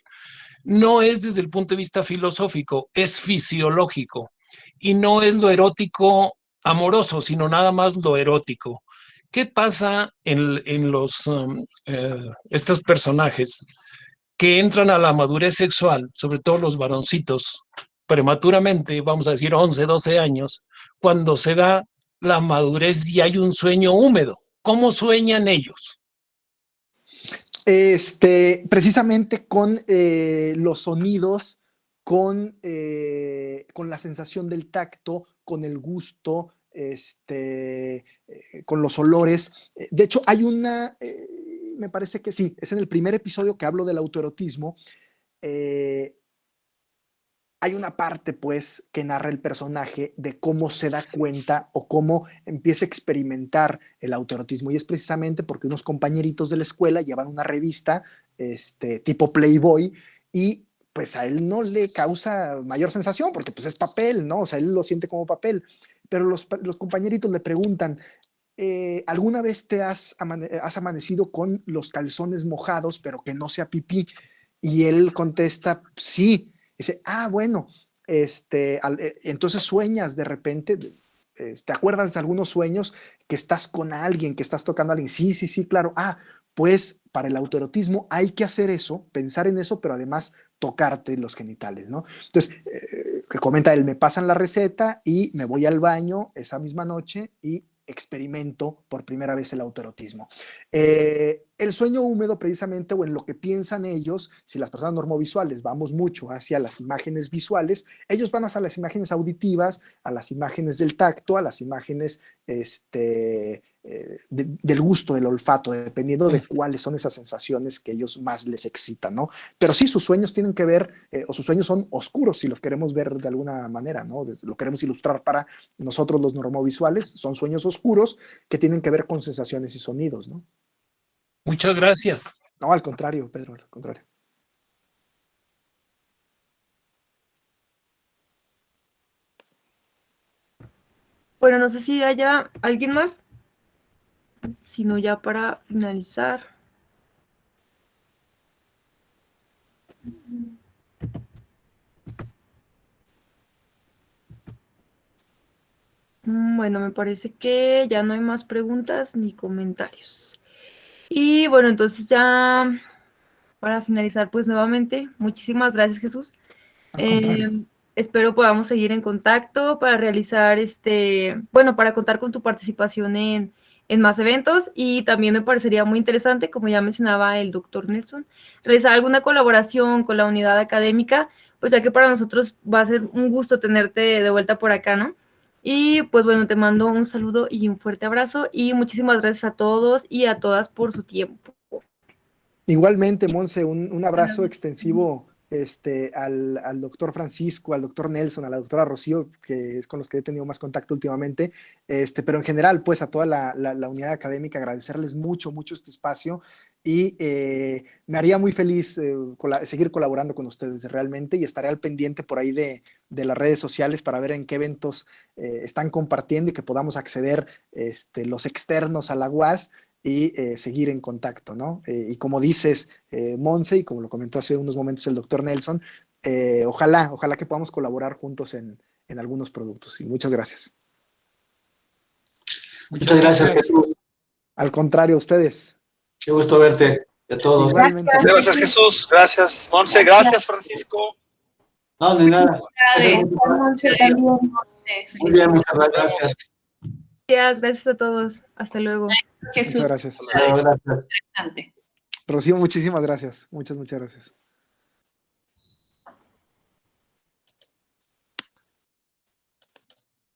No es desde el punto de vista filosófico, es fisiológico y no es lo erótico amoroso, sino nada más lo erótico. ¿Qué pasa en estos personajes que entran a la madurez sexual, sobre todo los varoncitos, prematuramente, vamos a decir 11, 12 años, cuando se da la madurez y hay un sueño húmedo? ¿Cómo sueñan ellos? Precisamente con los sonidos, con la sensación del tacto, con el gusto, con los olores. De hecho, hay me parece que sí, es en el primer episodio que hablo del autoerotismo. Hay una parte, pues, que narra el personaje de cómo se da cuenta o cómo empieza a experimentar el autoerotismo. Y es precisamente porque unos compañeritos de la escuela llevan una revista tipo Playboy y pues a él no le causa mayor sensación porque pues es papel, ¿no? O sea, él lo siente como papel. Pero los compañeritos le preguntan, ¿alguna vez has amanecido con los calzones mojados pero que no sea pipí? Y él contesta, sí. Dice, bueno, entonces sueñas de repente, te acuerdas de algunos sueños que estás con alguien, que estás tocando a alguien. Sí, sí, sí, claro. Pues para el autoerotismo hay que hacer eso, pensar en eso, pero además tocarte los genitales, ¿no? Entonces, que comenta él, me pasan la receta y me voy al baño esa misma noche y experimento por primera vez el autoerotismo. El sueño húmedo, precisamente, o en lo que piensan ellos, si las personas normovisuales vamos mucho hacia las imágenes visuales, ellos van hacia las imágenes auditivas, a las imágenes del tacto, a las imágenes del gusto, del olfato, dependiendo de cuáles son esas sensaciones que ellos más les excitan, ¿no? Pero sí, sus sueños tienen que ver, o sus sueños son oscuros, si los queremos ver de alguna manera, ¿no? Lo queremos ilustrar para nosotros los normovisuales, son sueños oscuros que tienen que ver con sensaciones y sonidos, ¿no? Muchas gracias. No, al contrario, Pedro, al contrario. Bueno, no sé si haya alguien más, sino ya para finalizar. Bueno, me parece que ya no hay más preguntas ni comentarios. Y bueno, entonces ya para finalizar, pues nuevamente, muchísimas gracias, Jesús. Al contrario. Espero podamos seguir en contacto para realizar bueno, para contar con tu participación en más eventos, y también me parecería muy interesante, como ya mencionaba el doctor Nelson, realizar alguna colaboración con la unidad académica, pues ya que para nosotros va a ser un gusto tenerte de vuelta por acá, ¿no? Y pues bueno, te mando un saludo y un fuerte abrazo, y muchísimas gracias a todos y a todas por su tiempo. Igualmente, Monse, un abrazo extensivo al doctor Francisco, al doctor Nelson, a la doctora Rocío, que es con los que he tenido más contacto últimamente, pero en general, pues a toda la unidad académica, agradecerles mucho, mucho este espacio, y me haría muy feliz seguir colaborando con ustedes realmente, y estaré al pendiente por ahí de las redes sociales para ver en qué eventos están compartiendo y que podamos acceder los externos a la UAS y seguir en contacto, ¿no? Y como dices, Monse, y como lo comentó hace unos momentos el doctor Nelson, ojalá que podamos colaborar juntos en algunos productos. Y muchas gracias. Muchas gracias, Jesús. Al contrario, a ustedes. Qué gusto verte, a todos. Igualmente. Gracias, Jesús. Gracias, Monse. Gracias, Francisco. No, de nada. Monse también. Muy bien, muchas gracias. Gracias a todos. Hasta luego. Muchas gracias. Gracias. Interesante. Rocío, muchísimas gracias. Muchas gracias.